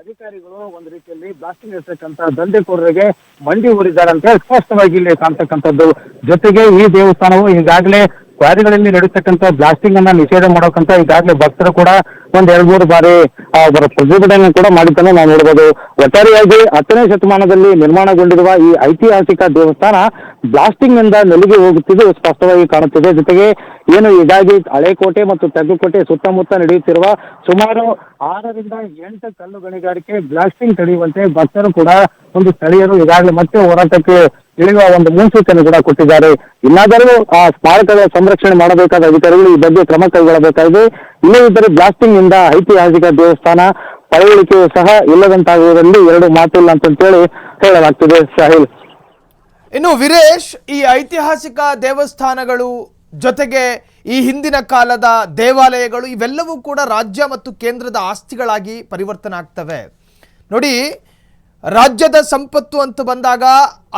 [SPEAKER 3] ಅಧಿಕಾರಿಗಳು ಒಂದು ರೀತಿಯಲ್ಲಿ ಬ್ಲಾಸ್ಟಿಂಗ್ ಇರ್ತಕ್ಕಂಥ ದಂಧೆಕೋರರಿಗೆ ಮಂಡಿ ಊರಿದ್ದಾರೆ ಅಂತ ಸ್ಪಷ್ಟವಾಗಿ ಇಲ್ಲಿ ಕಾಣ್ತಕ್ಕಂಥದ್ದು. ಜೊತೆಗೆ ಈ ದೇವಸ್ಥಾನವು ಈಗಾಗಲೇ ಕ್ವಾರಿಗಳಲ್ಲಿ ನಡೆಯತಕ್ಕಂಥ ಬ್ಲಾಸ್ಟಿಂಗ್ ಅನ್ನ ನಿಷೇಧ ಮಾಡೋಕಂತ ಈಗಾಗಲೇ ಭಕ್ತರು ಕೂಡ ಒಂದ್ 2-3 ಬಾರಿ ಅವರ ಪ್ರತಿಭಟನೆ ಕೂಡ ಮಾಡಿದ್ದನ್ನು ನಾವು ನೋಡಬಹುದು. ಒಟ್ಟಾರೆಯಾಗಿ 10ನೇ ಶತಮಾನದಲ್ಲಿ ನಿರ್ಮಾಣಗೊಂಡಿರುವ ಈ ಐತಿಹಾಸಿಕ ದೇವಸ್ಥಾನ ಬ್ಲಾಸ್ಟಿಂಗ್ ನಿಂದ ನೆಲುಗಿ ಹೋಗುತ್ತಿದ್ದು ಸ್ಪಷ್ಟವಾಗಿ ಕಾಣುತ್ತಿದೆ. ಜೊತೆಗೆ ಏನು ಹೀಗಾಗಿ ಹಳೆಕೋಟೆ ಮತ್ತು ತೆಗ್ಗುಕೋಟೆ ಸುತ್ತಮುತ್ತ ನಡೆಯುತ್ತಿರುವ ಸುಮಾರು 6ರಿಂದ 8 ಕಲ್ಲು ಗಣಿಗಾರಿಕೆ ಬ್ಲಾಸ್ಟಿಂಗ್ ತಡೆಯುವಂತೆ ಭಕ್ತರು ಕೂಡ ಒಂದು ಸ್ಥಳೀಯರು ಈಗಾಗಲೇ ಮತ್ತೆ ಹೋರಾಟಕ್ಕೆ ಇಳಿಯುವ ಒಂದು ಮುನ್ಸೂಚನೆ ಕೂಡ ಕೊಟ್ಟಿದ್ದಾರೆ. ಇನ್ನಾದರೂ ಆ ಸ್ಮಾರಕದ ಸಂರಕ್ಷಣೆ ಮಾಡಬೇಕಾದ ಅಧಿಕಾರಿಗಳು ಈ ಬಗ್ಗೆ ಕ್ರಮ ಕೈಗೊಳ್ಳಬೇಕಾಗಿದೆ. ಇಲ್ಲದಿದ್ದರೆ ಬ್ಲಾಸ್ಟಿಂಗ್ ನಿಂದ ಐತಿಹಾಸಿಕ ದೇವಸ್ಥಾನ ಪಳವಳಿಕೆಯು ಸಹ ಇಲ್ಲದಂತಾಗುವುದರಲ್ಲಿ 2 ಮಾತಿಲ್ಲ ಅಂತೇಳಿ ಹೇಳಲಾಗ್ತಿದೆ. ಸಾಹಿಲ್.
[SPEAKER 1] ಇನ್ನು ವೀರೇಶ್, ಈ ಐತಿಹಾಸಿಕ ದೇವಸ್ಥಾನಗಳು ಜೊತೆಗೆ ಈ ಹಿಂದಿನ ಕಾಲದ ದೇವಾಲಯಗಳು ಇವೆಲ್ಲವೂ ಕೂಡ ರಾಜ್ಯ ಮತ್ತು ಕೇಂದ್ರದ ಆಸ್ತಿಗಳಾಗಿ ಪರಿವರ್ತನೆ ಆಗ್ತವೆ. ನೋಡಿ, ರಾಜ್ಯದ ಸಂಪತ್ತು ಅಂತ ಬಂದಾಗ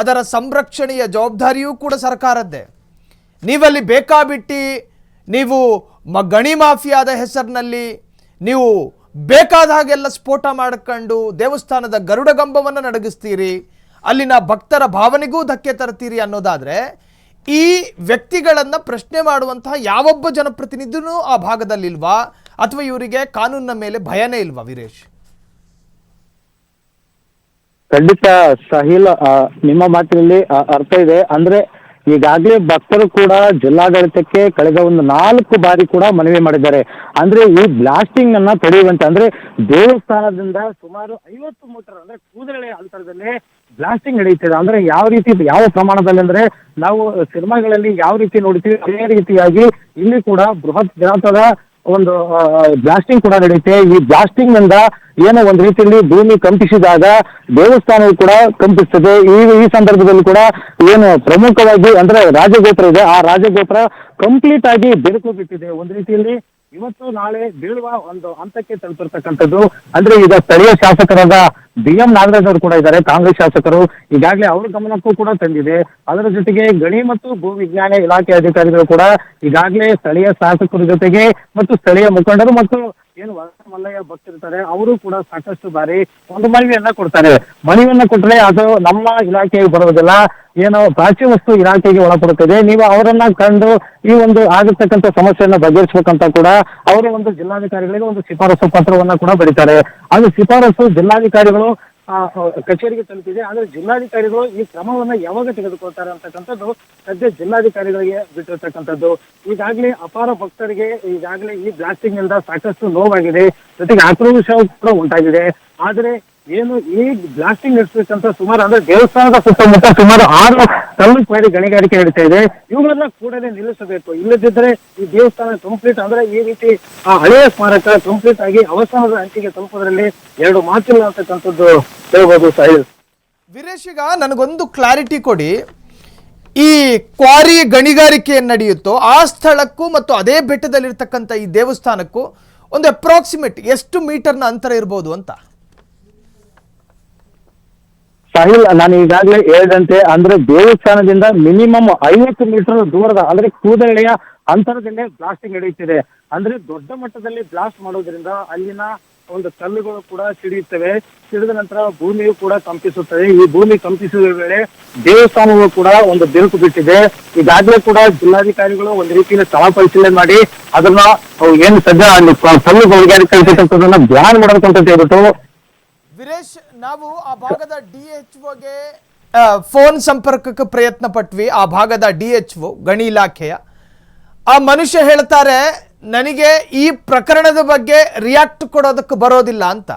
[SPEAKER 1] ಅದರ ಸಂರಕ್ಷಣೆಯ ಜವಾಬ್ದಾರಿಯೂ ಕೂಡ ಸರ್ಕಾರದ್ದೇ. ನೀವಲ್ಲಿ ಬೇಕಾಬಿಟ್ಟಿ ನೀವು ಗಣಿ ಮಾಫಿಯಾದ ಹೆಸರಿನಲ್ಲಿ ನೀವು ಬೇಕಾದ ಹಾಗೆಲ್ಲ ಸ್ಫೋಟ ಮಾಡ್ಕೊಂಡು ದೇವಸ್ಥಾನದ ಗರುಡಗಂಬವನ್ನು ನಡಗಿಸ್ತೀರಿ, ಅಲ್ಲಿನ ಭಕ್ತರ ಭಾವನೆಗೂ ಧಕ್ಕೆ ತರ್ತೀರಿ ಅನ್ನೋದಾದರೆ ಈ ವ್ಯಕ್ತಿಗಳನ್ನು ಪ್ರಶ್ನೆ ಮಾಡುವಂತಹ ಯಾವೊಬ್ಬ ಜನಪ್ರತಿನಿಧಿನೂ ಆ ಭಾಗದಲ್ಲಿಲ್ವಾ, ಅಥವಾ ಇವರಿಗೆ ಕಾನೂನಿನ ಮೇಲೆ ಭಯನೇ ಇಲ್ವಾ ವೀರೇಶ್?
[SPEAKER 3] ಖಂಡಿತ ಸಾಹಿಲ್, ನಿಮ್ಮ ಮಾತಿನಲ್ಲಿ ಅರ್ಥ ಇದೆ. ಅಂದ್ರೆ ಈಗಾಗಲೇ ಭಕ್ತರು ಕೂಡ ಜಿಲ್ಲಾಡಳಿತಕ್ಕೆ ಕಳೆದ ಒಂದು 4 ಬಾರಿ ಕೂಡ ಮನವಿ ಮಾಡಿದ್ದಾರೆ. ಅಂದ್ರೆ ಈ ಬ್ಲಾಸ್ಟಿಂಗ್ ಅನ್ನ ತಡೆಯುವಂತೆ ಅಂದ್ರೆ ದೇವಸ್ಥಾನದಿಂದ ಸುಮಾರು 50 ಮೀಟರ್ ಅಂದ್ರೆ ಕೂದಲೆಳೆ ಅಂತರದಲ್ಲಿ ಬ್ಲಾಸ್ಟಿಂಗ್ ನಡೆಯುತ್ತಿದೆ. ಅಂದ್ರೆ ಯಾವ ಪ್ರಮಾಣದಲ್ಲಿ ಅಂದ್ರೆ ನಾವು ಸಿನಿಮಾಗಳಲ್ಲಿ ಯಾವ ರೀತಿ ನೋಡ್ತೀವಿ ಅದೇ ರೀತಿಯಾಗಿ ಇಲ್ಲಿ ಕೂಡ ಬೃಹತ್ ಗಾತ್ರದ ಒಂದು ಬ್ಲಾಸ್ಟಿಂಗ್ ಕೂಡ ನಡೆಯುತ್ತೆ. ಈ ಬ್ಲಾಸ್ಟಿಂಗ್ ನಿಂದ ಏನೋ ಒಂದು ರೀತಿಯಲ್ಲಿ ಭೂಮಿ ಕಂಪಿಸಿದಾಗ ದೇವಸ್ಥಾನವು ಕೂಡ ಕಂಪಿಸ್ತದೆ. ಈ ಸಂದರ್ಭದಲ್ಲಿ ಕೂಡ ಏನು ಪ್ರಮುಖವಾಗಿ ಅಂದ್ರೆ ರಾಜಗೋಪುರ ಇದೆ, ಆ ರಾಜಗೋಪುರ ಕಂಪ್ಲೀಟ್ ಆಗಿ ಬಿರುಕು ಬಿಟ್ಟಿದೆ. ಒಂದು ರೀತಿಯಲ್ಲಿ ಇವತ್ತು ನಾಳೆ ಬೀಳುವ ಒಂದು ಹಂತಕ್ಕೆ ತಲುಪಿರ್ತಕ್ಕಂಥದ್ದು. ಅಂದ್ರೆ ಈಗ ಸ್ಥಳೀಯ ಶಾಸಕರಾದ BM ನಾಗರಾಜ್ ಅವರು ಕೂಡ ಇದ್ದಾರೆ, ಕಾಂಗ್ರೆಸ್ ಶಾಸಕರು. ಈಗಾಗಲೇ ಅವ್ರ ಗಮನಕ್ಕೂ ಕೂಡ ತಂದಿದೆ. ಅದರ ಜೊತೆಗೆ ಗಣಿ ಮತ್ತು ಭೂ ವಿಜ್ಞಾನ ಇಲಾಖೆ ಅಧಿಕಾರಿಗಳು ಕೂಡ ಈಗಾಗಲೇ ಸ್ಥಳೀಯ ಶಾಸಕರ ಜೊತೆಗೆ ಮತ್ತು ಸ್ಥಳೀಯ ಮುಖಂಡರು ಮತ್ತು ಏನು ವರಸ ಮಲ್ಲಯ್ಯ ಭಕ್ತರಿರ್ತಾರೆ ಅವರು ಕೂಡ ಸಾಕಷ್ಟು ಬಾರಿ ಒಂದು ಮನವಿಯನ್ನ ಕೊಡ್ತಾರೆ. ಮನವಿಯನ್ನ ಕೊಟ್ಟರೆ ಅದು ನಮ್ಮ ಇಲಾಖೆಗೆ ಬರುವುದಿಲ್ಲ, ಏನು ಪ್ರಾಚ್ಯ ವಸ್ತು ಇಲಾಖೆಗೆ ಒಳಪಡುತ್ತದೆ. ನೀವು ಅವರನ್ನ ಕಂಡು ಈ ಒಂದು ಆಗಿರ್ತಕ್ಕಂಥ ಸಮಸ್ಯೆಯನ್ನ ಬಗೆಹರಿಸಬೇಕಂತ ಕೂಡ ಅವರು ಒಂದು ಜಿಲ್ಲಾಧಿಕಾರಿಗಳಿಗೆ ಒಂದು ಶಿಫಾರಸು ಪತ್ರವನ್ನ ಕೂಡ ಬರೀತಾರೆ. ಅದು ಶಿಫಾರಸು ಜಿಲ್ಲಾಧಿಕಾರಿಗಳು ಕಚೇರಿಗೆ ತಲುಪಿದೆ. ಆದ್ರೆ ಜಿಲ್ಲಾಧಿಕಾರಿಗಳು ಈ ಕ್ರಮವನ್ನ ಯಾವಾಗ ತೆಗೆದುಕೊಳ್ತಾರೆ ಅಂತಕ್ಕಂಥದ್ದು ಸದ್ಯ ಜಿಲ್ಲಾಧಿಕಾರಿಗಳಿಗೆ ಬಿಟ್ಟಿರ್ತಕ್ಕಂಥದ್ದು. ಈಗಾಗಲೇ ಅಪಾರ ಭಕ್ತರಿಗೆ ಈಗಾಗಲೇ ಈ ಬ್ಲಾಸ್ಟಿಂಗ್ ನಿಂದ ಸಾಕಷ್ಟು ನೋವಾಗಿದೆ, ಜೊತೆಗೆ ಆಕ್ರೋಶ ಕೂಡ ಉಂಟಾಗಿದೆ. ಆದ್ರೆ ಏನು ಈ ಬ್ಲಾಸ್ಟಿಂಗ್ ನಡೆಸಬೇಕಂತ ಸುಮಾರು ಅಂದ್ರೆ ದೇವಸ್ಥಾನದ ಸುತ್ತಮುತ್ತ ಸುಮಾರು 6 ಕಲ್ಲು ಕ್ವಾರಿ ಗಣಿಗಾರಿಕೆ ನಡೀತಾ ಇದೆ. ಇವುಗಳನ್ನ ಕೂಡಲೇ ನಿಲ್ಲಿಸಬೇಕು. ಇಲ್ಲದಿದ್ದರೆ ಈ ದೇವಸ್ಥಾನ ಕಂಪ್ಲೀಟ್ ಅಂದ್ರೆ ಈ ರೀತಿ ಆ ಹಳೆಯ ಸ್ಮಾರಕ ಕಂಪ್ಲೀಟ್ ಆಗಿ ಅವಸಾನದ ಅಂಚಿಗೆ ತಲುಪೋದ್ರಲ್ಲಿ 2 ಮಾತಿಲ್ಲ ಅಂತಕ್ಕಂಥದ್ದು ಹೇಳ್ಬೋದು. ಸಾಹಿಲ್,
[SPEAKER 1] ವೀರೇಶ್, ಈಗ ನನಗೊಂದು ಕ್ಲಾರಿಟಿ ಕೊಡಿ. ಈ ಕ್ವಾರಿ ಗಣಿಗಾರಿಕೆ ನಡೆಯುತ್ತೋ ಆ ಸ್ಥಳಕ್ಕೂ ಮತ್ತು ಅದೇ ಬೆಟ್ಟದಲ್ಲಿರ್ತಕ್ಕಂಥ ಈ ದೇವಸ್ಥಾನಕ್ಕೂ ಒಂದು ಅಪ್ರಾಕ್ಸಿಮೇಟ್ ಎಷ್ಟು ಮೀಟರ್ನ ಅಂತರ ಇರ್ಬೋದು ಅಂತ?
[SPEAKER 3] ಸಾಹಿಲ್, ನಾನು ಈಗಾಗಲೇ ಹೇಳಿದಂತೆ ಅಂದ್ರೆ ದೇವಸ್ಥಾನದಿಂದ ಮಿನಿಮಮ್ 50 ಮೀಟರ್ ದೂರದ ಅಂದ್ರೆ ಕೂದಳೆಯ ಅಂತರದಲ್ಲೇ ಬ್ಲಾಸ್ಟಿಂಗ್ ನಡೆಯುತ್ತಿದೆ. ಅಂದ್ರೆ ದೊಡ್ಡ ಮಟ್ಟದಲ್ಲಿ ಬ್ಲಾಸ್ಟ್ ಮಾಡೋದ್ರಿಂದ ಅಲ್ಲಿನ ಒಂದು ಕಲ್ಲುಗಳು ಕೂಡ ಸಿಡಿಯುತ್ತವೆ. ಸಿಡಿದ ನಂತರ ಭೂಮಿಯು ಕೂಡ ಕಂಪಿಸುತ್ತದೆ. ಈ ಭೂಮಿ ಕಂಪಿಸುವ ವೇಳೆ ದೇವಸ್ಥಾನವು ಕೂಡ ಒಂದು ಬಿರುಕು ಬಿಟ್ಟಿದೆ. ಈಗಾಗಲೇ ಕೂಡ ಜಿಲ್ಲಾಧಿಕಾರಿಗಳು ಒಂದು ರೀತಿಯಲ್ಲಿ ಸ್ಥಳ ಪರಿಶೀಲನೆ ಮಾಡಿ ಅದನ್ನ ಏನು ಸದ್ಯ ಅಲ್ಲಿ ಕಲ್ಲು ಗಣಿಗಾರಿಕೆ ಬ್ಯಾನ್ ಮಾಡಬೇಕಂತ ಹೇಳ್ಬಿಟ್ಟು.
[SPEAKER 1] ವೀರೇಶ್, ನಾವು ಆ ಭಾಗದ DHOಗೆ ಫೋನ್ ಸಂಪರ್ಕಕ್ಕೆ ಪ್ರಯತ್ನ ಪಟ್ವಿ. ಆ ಭಾಗದ DHO ಗಣಿ ಇಲಾಖೆಯ ಆ ಮನುಷ್ಯ ಹೇಳ್ತಾರೆ, ನನಗೆ ಈ ಪ್ರಕರಣದ ಬಗ್ಗೆ ರಿಯಾಕ್ಟ್ ಕೊಡೋದಕ್ಕೆ ಬರೋದಿಲ್ಲ ಅಂತ.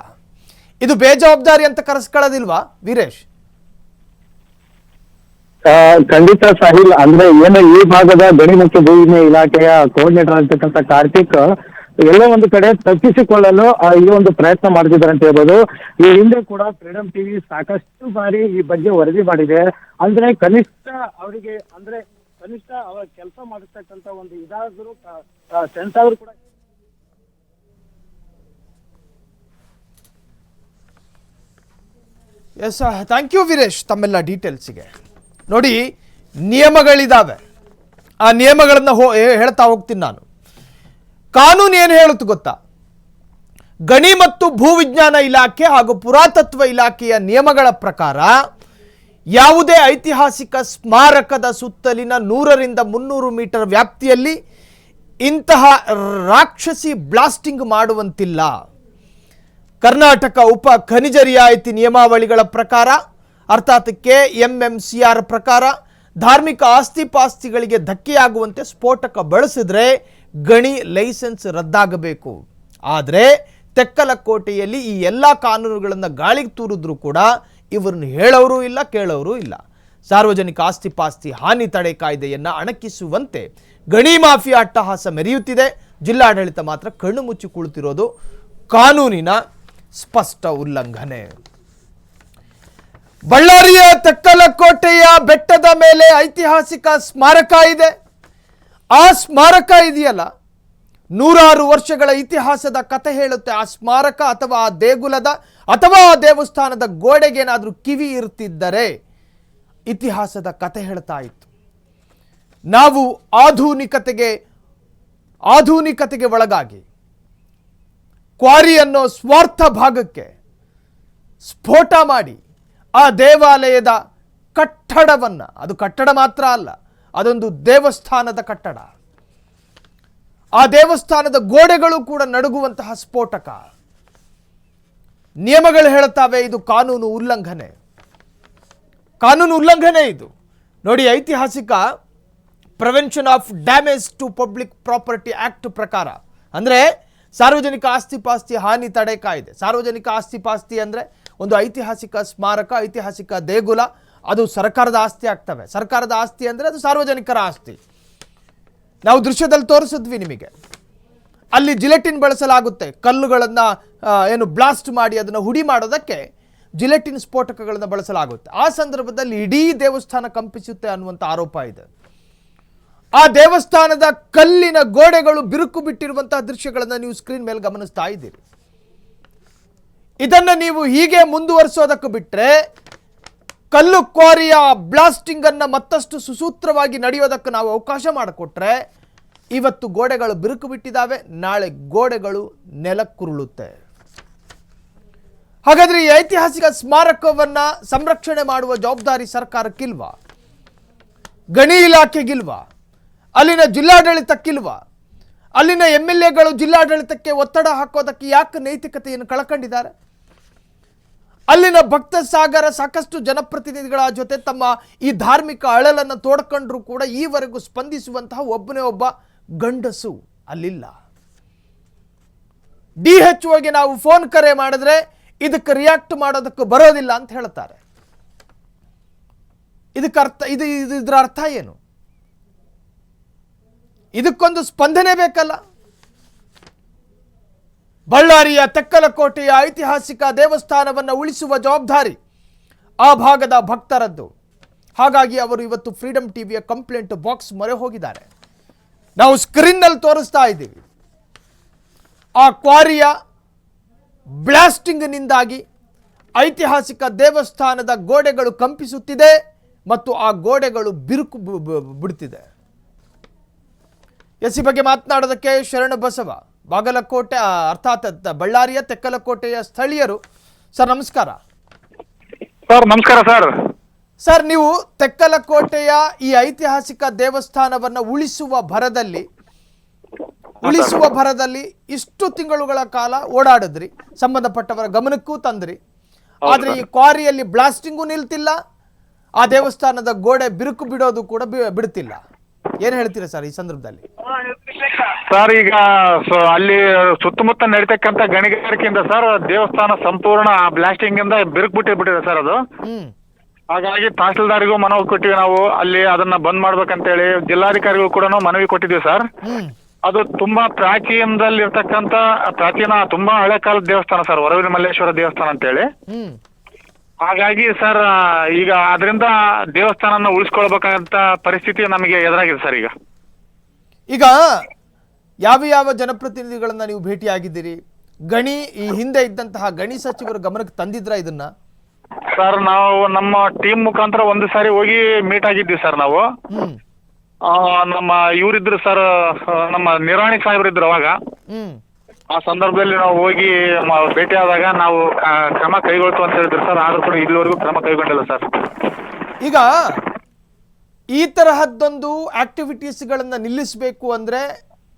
[SPEAKER 1] ಇದು ಬೇಜವಾಬ್ದಾರಿ ಅಂತ ಕರೆಸ್ಕೊಳ್ಳೋದಿಲ್ವಾ ವೀರೇಶ್?
[SPEAKER 3] ಖಂಡಿತ ಸಾಹಿಲ್. ಅಂದ್ರೆ ಏನು ಈ ಭಾಗದ ಗಣಿ ಮತ್ತು ಭೂ ಇಲಾಖೆಯ ಕೋಆರ್ಡಿನೇಟರ್ ಆಗಿರ್ತಕ್ಕಂಥ ಕಾರ್ತಿಕ್ ಎಲ್ಲೋ ಒಂದು ಕಡೆ ತಪ್ಪಿಸಿಕೊಳ್ಳಲು ಈ ಒಂದು ಪ್ರಯತ್ನ ಮಾಡ್ತಿದ್ದಾರೆ ಅಂತ ಹೇಳ್ಬೋದು. ಈ ಹಿಂದೆ ಕೂಡ ಫ್ರೀಡಮ್ ಟಿವಿ ಸಾಕಷ್ಟು ಬಾರಿ ಈ ಬಗ್ಗೆ ವರದಿ ಮಾಡಿದೆ. ಅಂದ್ರೆ ಕನಿಷ್ಠ ಅವರಿಗೆ ಅಂದ್ರೆ ಕನಿಷ್ಠ ಅವರ ಕೆಲಸ ಮಾಡಿರ್ತಕ್ಕಂಥ ಒಂದು ಇದಾದ್ರೂ ಸೆನ್ಸ್ ಆದ್ರೂ ಕೂಡ.
[SPEAKER 1] ಎಸ್, ಥ್ಯಾಂಕ್ ಯು ವೀರೇಶ್ ತಮ್ಮೆಲ್ಲ ಡೀಟೇಲ್ಸಿಗೆ. ನೋಡಿ, ನಿಯಮಗಳಿದ್ದಾವೆ, ಆ ನಿಯಮಗಳನ್ನು ಹೇಳ್ತಾ ಹೋಗ್ತೀನಿ ನಾನು. ಕಾನೂನು ಏನು ಹೇಳುತ್ತೆ ಗೊತ್ತಾ? ಗಣಿ ಮತ್ತು ಭೂವಿಜ್ಞಾನ ಇಲಾಖೆ ಹಾಗೂ ಪುರಾತತ್ವ ಇಲಾಖೆಯ ನಿಯಮಗಳ ಪ್ರಕಾರ ಯಾವುದೇ ಐತಿಹಾಸಿಕ ಸ್ಮಾರಕದ ಸುತ್ತಲಿನ 100 ರಿಂದ 300 ಮೀಟರ್ ವ್ಯಾಪ್ತಿಯಲ್ಲಿ ಇಂತಹ ರಾಕ್ಷಸಿ ಬ್ಲಾಸ್ಟಿಂಗ್ ಮಾಡುವಂತಿಲ್ಲ. ಕರ್ನಾಟಕ ಉಪ ಖನಿಜ ರಿಯಾಯಿತಿ ನಿಯಮಾವಳಿಗಳ ಪ್ರಕಾರ ಅರ್ಥಾತ್ KMMCR ಪ್ರಕಾರ ಧಾರ್ಮಿಕ ಆಸ್ತಿ ಪಾಸ್ತಿಗಳಿಗೆ ಧಕ್ಕೆಯಾಗುವಂತೆ ಸ್ಫೋಟಕ ಬಳಸಿದ್ರೆ ಗಣಿ ಲೈಸೆನ್ಸ್ ರದ್ದಾಗಬೇಕು. ಆದರೆ ತೆಕ್ಕಲಕೋಟೆಯಲ್ಲಿ ಈ ಎಲ್ಲ ಕಾನೂನುಗಳನ್ನು ಗಾಳಿಗೆ ತೂರಿದ್ರೂ ಕೂಡ ಇವ್ರನ್ನ ಹೇಳೋರು ಇಲ್ಲ, ಕೇಳೋರು ಇಲ್ಲ. ಸಾರ್ವಜನಿಕ ಆಸ್ತಿ ಪಾಸ್ತಿ ಹಾನಿ ತಡೆ ಕಾಯ್ದೆಯನ್ನು ಅಣಕಿಸುವಂತೆ ಗಣಿ ಮಾಫಿಯಾ ಅಟ್ಟಹಾಸ ಮೆರೆಯುತ್ತಿದೆ. ಜಿಲ್ಲಾಡಳಿತ ಮಾತ್ರ ಕಣ್ಣು ಮುಚ್ಚಿ ಕುಳಿತಿರೋದು ಕಾನೂನಿನ ಸ್ಪಷ್ಟ ಉಲ್ಲಂಘನೆ. ಬಳ್ಳಾರಿಯ ತೆಕ್ಕಲಕೋಟೆಯ ಬೆಟ್ಟದ ಮೇಲೆ ಐತಿಹಾಸಿಕ ಸ್ಮಾರಕ ಇದೆ. ಆ ಸ್ಮಾರಕ ಇದೆಯಲ್ಲ, 100 ವರ್ಷಗಳ ಇತಿಹಾಸದ ಕಥೆ ಹೇಳುತ್ತೆ. ಆ ಸ್ಮಾರಕ ಅಥವಾ ಆ ದೇಗುಲದ ಅಥವಾ ಆ ದೇವಸ್ಥಾನದ ಗೋಡೆಗೇನಾದರೂ ಕಿವಿ ಇರ್ತಿದ್ದರೆ ಇತಿಹಾಸದ ಕಥೆ ಹೇಳ್ತಾ ಇತ್ತು. ನಾವು ಆಧುನಿಕತೆಗೆ ಒಳಗಾಗಿ ಕ್ವಾರಿ ಅನ್ನೋ ಸ್ವಾರ್ಥ ಭಾಗಕ್ಕೆ ಸ್ಫೋಟ ಮಾಡಿ ಆ ದೇವಾಲಯದ ಕಟ್ಟಡವನ್ನು, ಅದು ಕಟ್ಟಡ ಮಾತ್ರ ಅಲ್ಲ, ಅದೊಂದು ದೇವಸ್ಥಾನದ ಕಟ್ಟಡ, ಆ ದೇವಸ್ಥಾನದ ಗೋಡೆಗಳು ಕೂಡ ನಡುಗುವಂತಹ ಸ್ಫೋಟಕ. ನಿಯಮಗಳು ಹೇಳುತ್ತವೆ ಇದು ಕಾನೂನು ಉಲ್ಲಂಘನೆ. ಇದು ನೋಡಿ. ಐತಿಹಾಸಿಕ prevention of damage to public property act ಪ್ರಕಾರ ಅಂದರೆ ಸಾರ್ವಜನಿಕ ಆಸ್ತಿ ಪಾಸ್ತಿ ಹಾನಿ ತಡೆ ಕಾಯ್ದೆ. ಸಾರ್ವಜನಿಕ ಆಸ್ತಿ ಪಾಸ್ತಿ ಅಂದರೆ ಒಂದು ಐತಿಹಾಸಿಕ ಸ್ಮಾರಕ, ಐತಿಹಾಸಿಕ ದೇಗುಲ, ಅದು ಸರ್ಕಾರದ ಆಸ್ತಿ ಆಗ್ತವೆ. ಸರ್ಕಾರದ ಆಸ್ತಿ ಅಂದರೆ ಅದು ಸಾರ್ವಜನಿಕರ ಆಸ್ತಿ. ನಾವು ದೃಶ್ಯದಲ್ಲಿ ತೋರಿಸಿದ್ವಿ ನಿಮಗೆ. ಅಲ್ಲಿ ಜಿಲೆಟಿನ್ ಬಳಸಲಾಗುತ್ತೆ. ಕಲ್ಲುಗಳನ್ನು ಏನು ಬ್ಲಾಸ್ಟ್ ಮಾಡಿ ಅದನ್ನು ಹುಡಿ ಮಾಡೋದಕ್ಕೆ ಜಿಲೆಟಿನ್ ಸ್ಫೋಟಕಗಳನ್ನು ಬಳಸಲಾಗುತ್ತೆ. ಆ ಸಂದರ್ಭದಲ್ಲಿ ಇಡೀ ದೇವಸ್ಥಾನ ಕಂಪಿಸುತ್ತೆ ಅನ್ನುವಂಥ ಆರೋಪ ಇದೆ. ಆ ದೇವಸ್ಥಾನದ ಕಲ್ಲಿನ ಗೋಡೆಗಳು ಬಿರುಕು ಬಿಟ್ಟಿರುವಂತಹ ದೃಶ್ಯಗಳನ್ನು ನೀವು ಸ್ಕ್ರೀನ್ ಮೇಲೆ ಗಮನಿಸ್ತಾ ಇದ್ದೀರಿ. ಇದನ್ನು ನೀವು ಹೀಗೆ ಮುಂದುವರಿಸೋದಕ್ಕೆ ಬಿಟ್ಟರೆ ಕಲ್ಲು ಕ್ವಾರಿಯ ಬ್ಲಾಸ್ಟಿಂಗ್ ಅನ್ನು ಮತ್ತಷ್ಟು ಸುಸೂತ್ರವಾಗಿ ನಡೆಯೋದಕ್ಕೆ ನಾವು ಅವಕಾಶ ಮಾಡಿಕೊಟ್ರೆ ಇವತ್ತು ಗೋಡೆಗಳು ಬಿರುಕು ಬಿಟ್ಟಿದ್ದಾವೆ, ನಾಳೆ ಗೋಡೆಗಳು ನೆಲಕ್ಕುರುಳುತ್ತೆ. ಹಾಗಾದ್ರೆ ಈ ಐತಿಹಾಸಿಕ ಸ್ಮಾರಕವನ್ನ ಸಂರಕ್ಷಣೆ ಮಾಡುವ ಜವಾಬ್ದಾರಿ ಸರ್ಕಾರಕ್ಕಿಲ್ವಾ? ಗಣಿ ಇಲಾಖೆಗಿಲ್ವಾ? ಅಲ್ಲಿನ ಜಿಲ್ಲಾಡಳಿತಕ್ಕಿಲ್ವಾ? ಅಲ್ಲಿನ MLAಗಳು ಜಿಲ್ಲಾಡಳಿತಕ್ಕೆ ಒತ್ತಡ ಹಾಕೋದಕ್ಕೆ ಯಾಕೆ ನೈತಿಕತೆಯನ್ನು ಕಳ್ಕೊಂಡಿದ್ದಾರೆ? ಅಲ್ಲಿನ ಭಕ್ತ ಸಾಗರ ಸಾಕಷ್ಟು ಜನಪ್ರತಿನಿಧಿಗಳ ಜೊತೆ ತಮ್ಮ ಈ ಧಾರ್ಮಿಕ ಅಳಲನ್ನು ತೋಡ್ಕೊಂಡ್ರು ಕೂಡ ಈವರೆಗೂ ಸ್ಪಂದಿಸುವಂತಹ ಒಬ್ಬನೇ ಒಬ್ಬ ಗಂಡಸು ಅಲ್ಲಿಲ್ಲ. DHOಗೆ ನಾವು ಫೋನ್ ಕರೆ ಮಾಡಿದ್ರೆ ಇದಕ್ಕೆ ರಿಯಾಕ್ಟ್ ಮಾಡೋದಕ್ಕೆ ಬರೋದಿಲ್ಲ ಅಂತ ಹೇಳ್ತಾರೆ. ಇದರ ಅರ್ಥ ಏನು? ಇದಕ್ಕೊಂದು ಸ್ಪಂದನೆ ಬೇಕಲ್ಲ. ಬಳ್ಳಾರಿಯ ತೆಕ್ಕಲಕೋಟೆಯ ಐತಿಹಾಸಿಕ ದೇವಸ್ಥಾನವನ್ನು ಉಳಿಸುವ ಜವಾಬ್ದಾರಿ ಆ ಭಾಗದ ಭಕ್ತರದ್ದು. ಹಾಗಾಗಿ ಅವರು ಇವತ್ತು ಫ್ರೀಡಮ್ ಟಿವಿಯ ಕಂಪ್ಲೇಂಟ್ ಬಾಕ್ಸ್ ಮೊರೆ ಹೋಗಿದ್ದಾರೆ. ನಾವು ಸ್ಕ್ರೀನ್ನಲ್ಲಿ ತೋರಿಸ್ತಾ ಇದ್ದೀವಿ. ಆ ಕ್ವಾರಿಯ ಬ್ಲಾಸ್ಟಿಂಗ್ನಿಂದಾಗಿ ಐತಿಹಾಸಿಕ ದೇವಸ್ಥಾನದ ಗೋಡೆಗಳು ಕಂಪಿಸುತ್ತಿದೆ ಮತ್ತು ಆ ಗೋಡೆಗಳು ಬಿರುಕು ಬಿಡುತ್ತಿದೆ. ಈ ಬಗ್ಗೆ ಮಾತನಾಡೋದಕ್ಕೆ ಶರಣಬಸವ ಬಾಗಲಕೋಟೆ ಅರ್ಥಾತ್ ಬಳ್ಳಾರಿಯ ತೆಕ್ಕಲಕೋಟೆಯ ಸ್ಥಳೀಯರು. ಸರ್ ನಮಸ್ಕಾರ.
[SPEAKER 4] ಸರ್ ನಮಸ್ಕಾರ ಸರ್.
[SPEAKER 1] ಸರ್ ನೀವು ತೆಕ್ಕಲಕೋಟೆಯ ಈ ಐತಿಹಾಸಿಕ ದೇವಸ್ಥಾನವನ್ನು ಉಳಿಸುವ ಭರದಲ್ಲಿ ಇಷ್ಟು ತಿಂಗಳುಗಳ ಕಾಲ ಓಡಾಡಿದ್ರಿ, ಸಂಬಂಧಪಟ್ಟವರ ಗಮನಕ್ಕೂ ತಂದ್ರಿ. ಆದ್ರೆ ಈ ಕ್ವಾರಿಯಲ್ಲಿ ಬ್ಲಾಸ್ಟಿಂಗು ನಿಲ್ತಿಲ್ಲ, ಆ ದೇವಸ್ಥಾನದ ಗೋಡೆ ಬಿರುಕು ಬಿಡೋದು ಕೂಡ ಬಿಡ್ತಿಲ್ಲ. ಏನ್ ಹೇಳ್ತೀರಾ ಸರ್ ಈ ಸಂದರ್ಭದಲ್ಲಿ?
[SPEAKER 4] ಸರ್ ಈಗ ಅಲ್ಲಿ ಸುತ್ತಮುತ್ತ ನಡೀತಕ್ಕಂಥ ಗಣಿಗಾರಿಕೆಯಿಂದ ಸರ್ ದೇವಸ್ಥಾನ ಸಂಪೂರ್ಣ ಬ್ಲಾಸ್ಟಿಂಗ್ ಇಂದ ಬಿಟ್ಟಿದೆ ಸರ್ ಅದು. ಹಾಗಾಗಿ ತಹಸೀಲ್ದಾರಿಗೂ ಮನವಿ ಕೊಟ್ಟಿವಿ ನಾವು, ಅಲ್ಲಿ ಅದನ್ನ ಬಂದ್ ಮಾಡ್ಬೇಕಂತೇಳಿ. ಜಿಲ್ಲಾಧಿಕಾರಿಗೂ ಕೂಡ ಮನವಿ ಕೊಟ್ಟಿದ್ವಿ ಸರ್. ಅದು ತುಂಬಾ ಪ್ರಾಚೀನ ತುಂಬಾ ಹಳೆ ಕಾಲದ ದೇವಸ್ಥಾನ ಸರ್, ವರವಿನ ಮಲ್ಲೇಶ್ವರ ದೇವಸ್ಥಾನ ಅಂತೇಳಿ. ಹಾಗಾಗಿ ಸರ್ ಈಗ ಅದರಿಂದ ದೇವಸ್ಥಾನ ಉಳಿಸ್ಕೊಳ್ಬೇಕಂತ ಪರಿಸ್ಥಿತಿ ನಮಗೆ ಎದುರಾಗಿದೆ ಸರ್.
[SPEAKER 1] ಈಗ ಯಾವ ಜನಪ್ರತಿನಿಧಿಗಳನ್ನ ನೀವು ಭೇಟಿಯಾಗಿದ್ದೀರಿ? ಗಣಿ ಈ ಹಿಂದೆ ಇದ್ದಂತಹ ಗಣಿ ಸಚಿವರು ಗಮನಕ್ಕೆ ತಂದಿದ್ರ ಇದನ್ನ?
[SPEAKER 4] ಸರ್ ನಾವು ನಮ್ಮ ಟೀಮ್ ಮುಖಾಂತರ ಒಂದು ಸಾರಿ ಹೋಗಿ ಮೀಟ್ ಆಗಿದ್ವಿ ಸರ್ ನಾವು. ನಮ್ಮ ಇವರಿದ್ರು ಸರ್, ನಮ್ಮ ನಿರಾಣಿ ಸಾಹೇಬ್ರಿದ್ರು ಅವಾಗ. ಆ ಸಂದರ್ಭದಲ್ಲಿ ನಾವು ಹೋಗಿ ಭೇಟಿ ಆದಾಗ ನಾವು ಕ್ರಮ ಕೈಗೊಳ್ತು ಅಂತ ಹೇಳಿದ್ರು ಸರ್. ಆದ್ರೂ ಕೂಡ ಇಲ್ಲಿವರೆಗೂ ಕ್ರಮ ಕೈಗೊಂಡಿಲ್ಲ ಸರ್.
[SPEAKER 1] ಈಗ ಈ ತರಹದ್ದೊಂದು ಆಕ್ಟಿವಿಟೀಸ್ಗಳನ್ನ ನಿಲ್ಲಿಸಬೇಕು ಅಂದ್ರೆ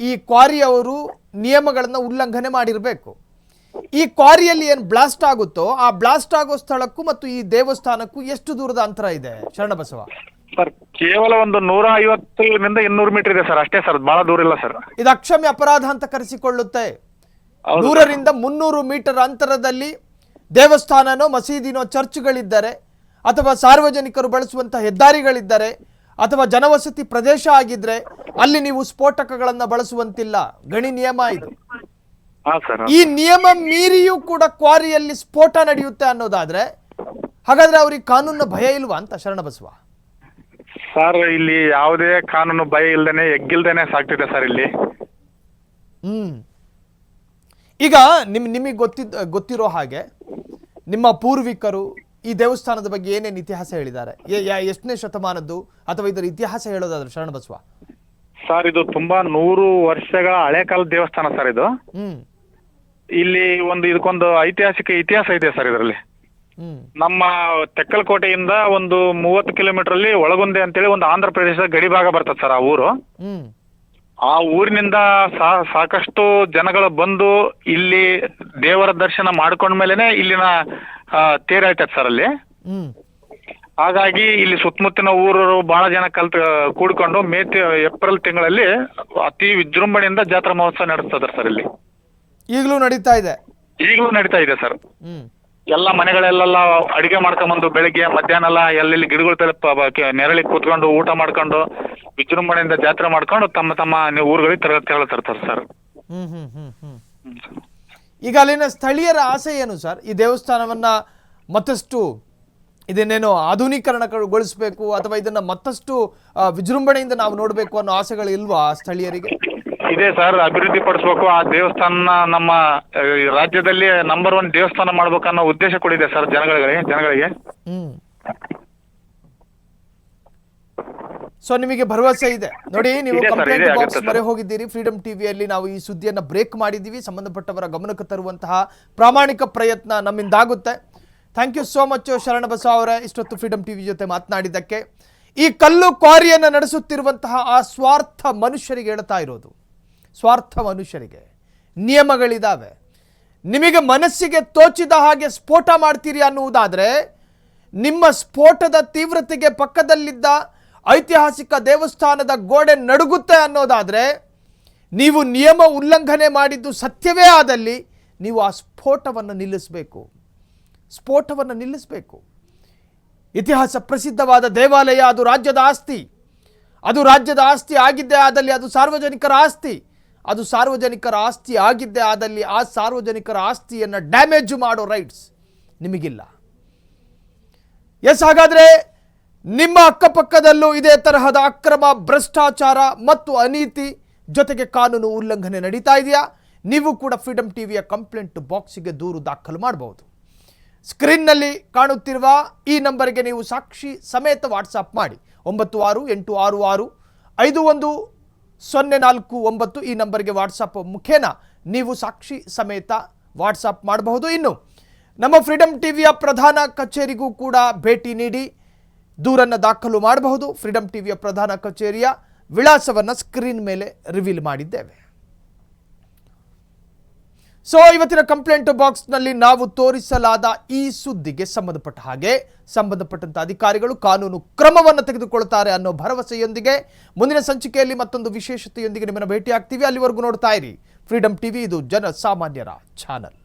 [SPEAKER 1] ಈ ಕ್ವಾರಿ ಅವರು ನಿಯಮಗಳನ್ನ ಉಲ್ಲಂಘನೆ ಮಾಡಿರಬೇಕು. ಈ ಕ್ವಾರಿಯಲ್ಲಿ ಏನು ಬ್ಲಾಸ್ಟ್ ಆಗುತ್ತೋ ಆ ಬ್ಲಾಸ್ಟ್ ಆಗೋ ಸ್ಥಳಕ್ಕೂ ಮತ್ತು ಈ ದೇವಸ್ಥಾನಕ್ಕೂ ಎಷ್ಟು ದೂರದ ಅಂತರ ಇದೆ ಶರಣಬಸವ?
[SPEAKER 4] ಸರ್ ಕೇವಲ ಒಂದು 150 ರಿಂದ 200 ಮೀಟರ್ ಇದೆ ಸರ್, ಅಷ್ಟೇ ಸರ್, ಬಹಳ ದೂರ ಇಲ್ಲ ಸರ್.
[SPEAKER 1] ಇದು ಅಕ್ಷಮ್ಯ ಅಪರಾಧ ಅಂತ ಕರೆಸಿಕೊಳ್ಳುತ್ತೆ. 100 ರಿಂದ 300 ಮೀಟರ್ ಅಂತರದಲ್ಲಿ ದೇವಸ್ಥಾನನೋ ಮಸೀದಿನೋ ಚರ್ಚ್ಗಳಿದ್ದಾರೆ, ಅಥವಾ ಸಾರ್ವಜನಿಕರು ಬಳಸುವಂತಹ ಹೆದ್ದಾರಿಗಳಿದ್ದಾರೆ, ಅಥವಾ ಜನವಸತಿ ಪ್ರದೇಶ ಆಗಿದ್ರೆ ಅಲ್ಲಿ ನೀವು ಸ್ಫೋಟಕಗಳನ್ನ ಬಳಸುವಂತಿಲ್ಲ. ಗಣಿ ನಿಯಮ ಇದು. ಈ ನಿಯಮ ಮೀರಿಯೂ ಕೂಡ ಕ್ವಾರಿಯಲ್ಲಿ ಸ್ಫೋಟ ನಡೆಯುತ್ತೆ ಅನ್ನೋದಾದ್ರೆ ಹಾಗಾದ್ರೆ ಅವ್ರಿಗೆ ಕಾನೂನಿನ ಭಯ ಇಲ್ವಾ ಅಂತ ಶರಣಬಸವ?
[SPEAKER 4] ಸರ್ ಇಲ್ಲಿ ಯಾವುದೇ ಕಾನೂನು ಭಯ ಇಲ್ದೇನೆ ಎಗ್ಗಿಲ್ದೇನೆ ಸಾಕ್ತಿದೆ ಸರ್ ಇಲ್ಲಿ.
[SPEAKER 1] ಈಗ ನಿಮಗೆ ಗೊತ್ತಿರೋ ಹಾಗೆ ನಿಮ್ಮ ಪೂರ್ವಿಕರು ಈ ದೇವಸ್ಥಾನದ ಬಗ್ಗೆ ಏನೇನು ಇತಿಹಾಸ ಹೇಳಿದ್ದಾರೆ? ಎಷ್ಟನೇ ಶತಮಾನದ್ದು ಅಥವಾ ಇದರ ಇತಿಹಾಸ ಹೇಳೋದಾದ್ರೆ ಶರಣಬಸವ?
[SPEAKER 4] ಸರ್ ಇದು ತುಂಬಾ 100 ವರ್ಷಗಳ ಹಳೆ ಕಾಲದ ದೇವಸ್ಥಾನ ಸರ್ ಇದು. ಇಲ್ಲಿ ಇದಕ್ಕೊಂದು ಐತಿಹಾಸಿಕ ಇತಿಹಾಸ ಇದೆ ಸರ್ ಇದರಲ್ಲಿ. ನಮ್ಮ ತೆಕ್ಕಲಕೋಟೆಯಿಂದ ಒಂದು 30 ಕಿಲೋಮೀಟರ್ ಅಲ್ಲಿ ಒಳಗುಂದೆ ಅಂತೇಳಿ ಒಂದು ಆಂಧ್ರ ಪ್ರದೇಶದ ಗಡಿ ಭಾಗ ಬರ್ತದೆ ಸರ್ ಆ ಊರು. ಆ ಊರಿನಿಂದ ಸಾಕಷ್ಟು ಜನಗಳು ಬಂದು ಇಲ್ಲಿ ದೇವರ ದರ್ಶನ ಮಾಡ್ಕೊಂಡ್ಮೇಲೆನೆ ಇಲ್ಲಿನ ತೇರ್ ಆಯ್ತದೆ ಸರ್ ಅಲ್ಲಿ. ಹಾಗಾಗಿ ಇಲ್ಲಿ ಸುತ್ತಮುತ್ತಿನ ಊರವರು ಬಹಳ ಜನ ಕೂಡ್ಕೊಂಡು ಏಪ್ರಿಲ್ ತಿಂಗಳಲ್ಲಿ ಅತಿ ವಿಜೃಂಭಣೆಯಿಂದ ಜಾತ್ರಾ ಮಹೋತ್ಸವ ನಡೆಸ್ತದ ಸರ್ ಇಲ್ಲಿ.
[SPEAKER 1] ಈಗಲೂ ನಡೀತಾ ಇದೆ
[SPEAKER 4] ಸರ್. ಎಲ್ಲ ಮನೆಗಳೆಲ್ಲ ಅಡಿಗೆ ಮಾಡ್ಕೊಂಡ್ಬಂದು ಬೆಳಿಗ್ಗೆ ಮಧ್ಯಾಹ್ನ ಎಲ್ಲ ಎಲ್ಲೆಲ್ಲಿ ಗಿಡಗಳ ನೆರಳಿ ಕೂತ್ಕೊಂಡು ಊಟ ಮಾಡ್ಕೊಂಡು ವಿಜೃಂಭಣೆಯಿಂದ ಜಾತ್ರೆ ಮಾಡ್ಕೊಂಡು ತಮ್ಮ ಊರುಗಳಿಗೆ ತೆರಳುತ್ತಾರೆ ಸರ್.
[SPEAKER 1] ಈಗ ಅಲ್ಲಿನ ಸ್ಥಳೀಯರ ಆಸೆ ಏನು ಸರ್? ಈ ದೇವಸ್ಥಾನವನ್ನ ಮತ್ತಷ್ಟು ಇದನ್ನೇನೋ ಆಧುನೀಕರಣಗೊಳಿಸಬೇಕು ಅಥವಾ ಇದನ್ನ ಮತ್ತಷ್ಟು ವಿಜೃಂಭಣೆಯಿಂದ ನಾವು ನೋಡಬೇಕು ಅನ್ನೋ ಆಸೆಗಳು ಇಲ್ವಾ ಸ್ಥಳೀಯರಿಗೆ?
[SPEAKER 4] ಇದೆ ಸರ್, ಅಭಿವೃದ್ಧಿ ಪಡಿಸ್ಬೇಕು. ಆ ದೇವಸ್ಥಾನ ನಮ್ಮ ರಾಜ್ಯದಲ್ಲಿ ನಂಬರ್ 1 ದೇವಸ್ಥಾನ ಮಾಡ್ಬೇಕು ಅನ್ನೋ ಉದ್ದೇಶ ಕೂಡ ಇದೆ ಸರ್ ಜನಗಳಿಗೆ.
[SPEAKER 1] ಸೊ ನಿಮಗೆ ಭರವಸೆ ಇದೆ ನೋಡಿ. ನೀವು
[SPEAKER 4] ಇದೆ ಸರ್,
[SPEAKER 1] ಕಂಪ್ಲೇಂಟ್
[SPEAKER 4] ಇದೆ,
[SPEAKER 1] ಬಾಕ್ಸ್
[SPEAKER 4] ಆಗುತ್ತೆ
[SPEAKER 1] ಮೊರೆ
[SPEAKER 4] ಸರ್.
[SPEAKER 1] ಹೋಗಿದ್ದೀರಿ. ಫ್ರೀಡಮ್ ಟಿವಿಯಲ್ಲಿ ನಾವು ಈ ಸುದ್ದಿಯನ್ನು ಬ್ರೇಕ್ ಮಾಡಿದ್ದೀವಿ. ಸಂಬಂಧಪಟ್ಟವರ ಗಮನಕ್ಕೆ ತರುವಂತಹ ಪ್ರಾಮಾಣಿಕ ಪ್ರಯತ್ನ ನಮ್ಮಿಂದಾಗುತ್ತೆ. Thank you so much Sharanabasava ಅವರೇ, ಇಷ್ಟೊತ್ತು ಫ್ರೀಡಮ್ ಟಿವಿ ಜೊತೆ ಮಾತನಾಡಿದ್ದಕ್ಕೆ. ಈ ಕಲ್ಲು ಕ್ವಾರಿಯನ್ನು ನಡೆಸುತ್ತಿರುವಂತಹ ಆ ಸ್ವಾರ್ಥ ಮನುಷ್ಯರಿಗೆ ಹೇಳ್ತಾ ಇರೋದು, ಸ್ವಾರ್ಥ ಮನುಷ್ಯರಿಗೆ ನಿಯಮಗಳಿದ್ದಾವೆ. ನಿಮಗೆ ಮನಸ್ಸಿಗೆ ತೋಚಿದ ಹಾಗೆ ಸ್ಫೋಟ ಮಾಡ್ತೀರಿ ಅನ್ನುವುದಾದರೆ, ನಿಮ್ಮ ಸ್ಫೋಟದ ತೀವ್ರತೆಗೆ ಪಕ್ಕದಲ್ಲಿದ್ದ ಐತಿಹಾಸಿಕ ದೇವಸ್ಥಾನದ ಗೋಡೆ ನಡುಗುತ್ತೆ ಅನ್ನೋದಾದರೆ, ನೀವು ನಿಯಮ ಉಲ್ಲಂಘನೆ ಮಾಡಿದ್ದು ಸತ್ಯವೇ ಆದಲ್ಲಿ ನೀವು ಆ ಸ್ಫೋಟವನ್ನು ನಿಲ್ಲಿಸಬೇಕು. ಇತಿಹಾಸ ಪ್ರಸಿದ್ಧವಾದ ದೇವಾಲಯ, ಅದು ರಾಜ್ಯದ ಆಸ್ತಿ. ಅದು ರಾಜ್ಯದ ಆಸ್ತಿ ಆಗಿದ್ದೇ ಆದಲ್ಲಿ ಅದು ಸಾರ್ವಜನಿಕರ ಆಸ್ತಿ. ಅದು ಸಾರ್ವಜನಿಕರ ಆಸ್ತಿ ಆಗಿದ್ದೇ ಆದಲ್ಲಿ ಆ ಸಾರ್ವಜನಿಕರ ಆಸ್ತಿಯನ್ನು ಡ್ಯಾಮೇಜ್ ಮಾಡೋ ರೈಟ್ಸ್ ನಿಮಗಿಲ್ಲ. ಎಸ್, ಹಾಗಾದರೆ ನಿಮ್ಮ ಅಕ್ಕಪಕ್ಕದಲ್ಲೂ ಇದೇ ತರಹದ ಅಕ್ರಮ, ಭ್ರಷ್ಟಾಚಾರ ಮತ್ತು ಅನೀತಿ ಜೊತೆಗೆ ಕಾನೂನು ಉಲ್ಲಂಘನೆ ನಡೀತಾ ಇದೆಯಾ? ನೀವು ಕೂಡ ಫ್ರೀಡಮ್ ಟಿವಿಯ ಕಂಪ್ಲೇಂಟ್ ಬಾಕ್ಸಿಗೆ ದೂರು ದಾಖಲು ಮಾಡಬಹುದು. ಸ್ಕ್ರೀನ್ನಲ್ಲಿ ಕಾಣುತ್ತಿರುವ ಈ ನಂಬರ್ಗೆ ನೀವು ಸಾಕ್ಷಿ ಸಮೇತ ವಾಟ್ಸಾಪ್ ಮಾಡಿ. 9686510449 ಈ ನಂಬರ್ಗೆ ವಾಟ್ಸಪ್ ಮುಖೇನ ನೀವು ಸಾಕ್ಷಿ ಸಮೇತ ವಾಟ್ಸಪ್ ಮಾಡಬಹುದು. ಇನ್ನು ನಮ್ಮ ಫ್ರೀಡಮ್ ಟಿವಿಯ ಪ್ರಧಾನ ಕಚೇರಿಗೂ ಕೂಡ ಭೇಟಿ ನೀಡಿ ದೂರನ್ನು ದಾಖಲು ಮಾಡಬಹುದು. ಫ್ರೀಡಮ್ ಟಿವಿಯ ಪ್ರಧಾನ ಕಚೇರಿಯ ವಿಳಾಸವನ್ನು ಸ್ಕ್ರೀನ್ ಮೇಲೆ ರಿವೀಲ್ ಮಾಡಿದ್ದೇವೆ. ಸೊ ಇವತ್ತಿನ ಕಂಪ್ಲೇಂಟ್ ಬಾಕ್ಸ್ನಲ್ಲಿ ನಾವು ತೋರಿಸಲಾದ ಈ ಸುದ್ದಿಗೆ ಸಂಬಂಧಪಟ್ಟ ಹಾಗೆ ಸಂಬಂಧಪಟ್ಟಂತ ಅಧಿಕಾರಿಗಳು ಕಾನೂನು ಕ್ರಮವನ್ನು ತೆಗೆದುಕೊಳ್ತಾರೆ ಅನ್ನೋ ಭರವಸೆಯೊಂದಿಗೆ ಮುಂದಿನ ಸಂಚಿಕೆಯಲ್ಲಿ ಮತ್ತೊಂದು ವಿಶೇಷತೆಯೊಂದಿಗೆ ನಿಮ್ಮನ್ನು ಭೇಟಿ ಆಗ್ತೀವಿ. ಅಲ್ಲಿವರೆಗೂ ನೋಡ್ತಾ ಇರಿ ಫ್ರೀಡಮ್ ಟಿವಿ, ಇದು ಜನಸಾಮಾನ್ಯರ ಚಾನಲ್.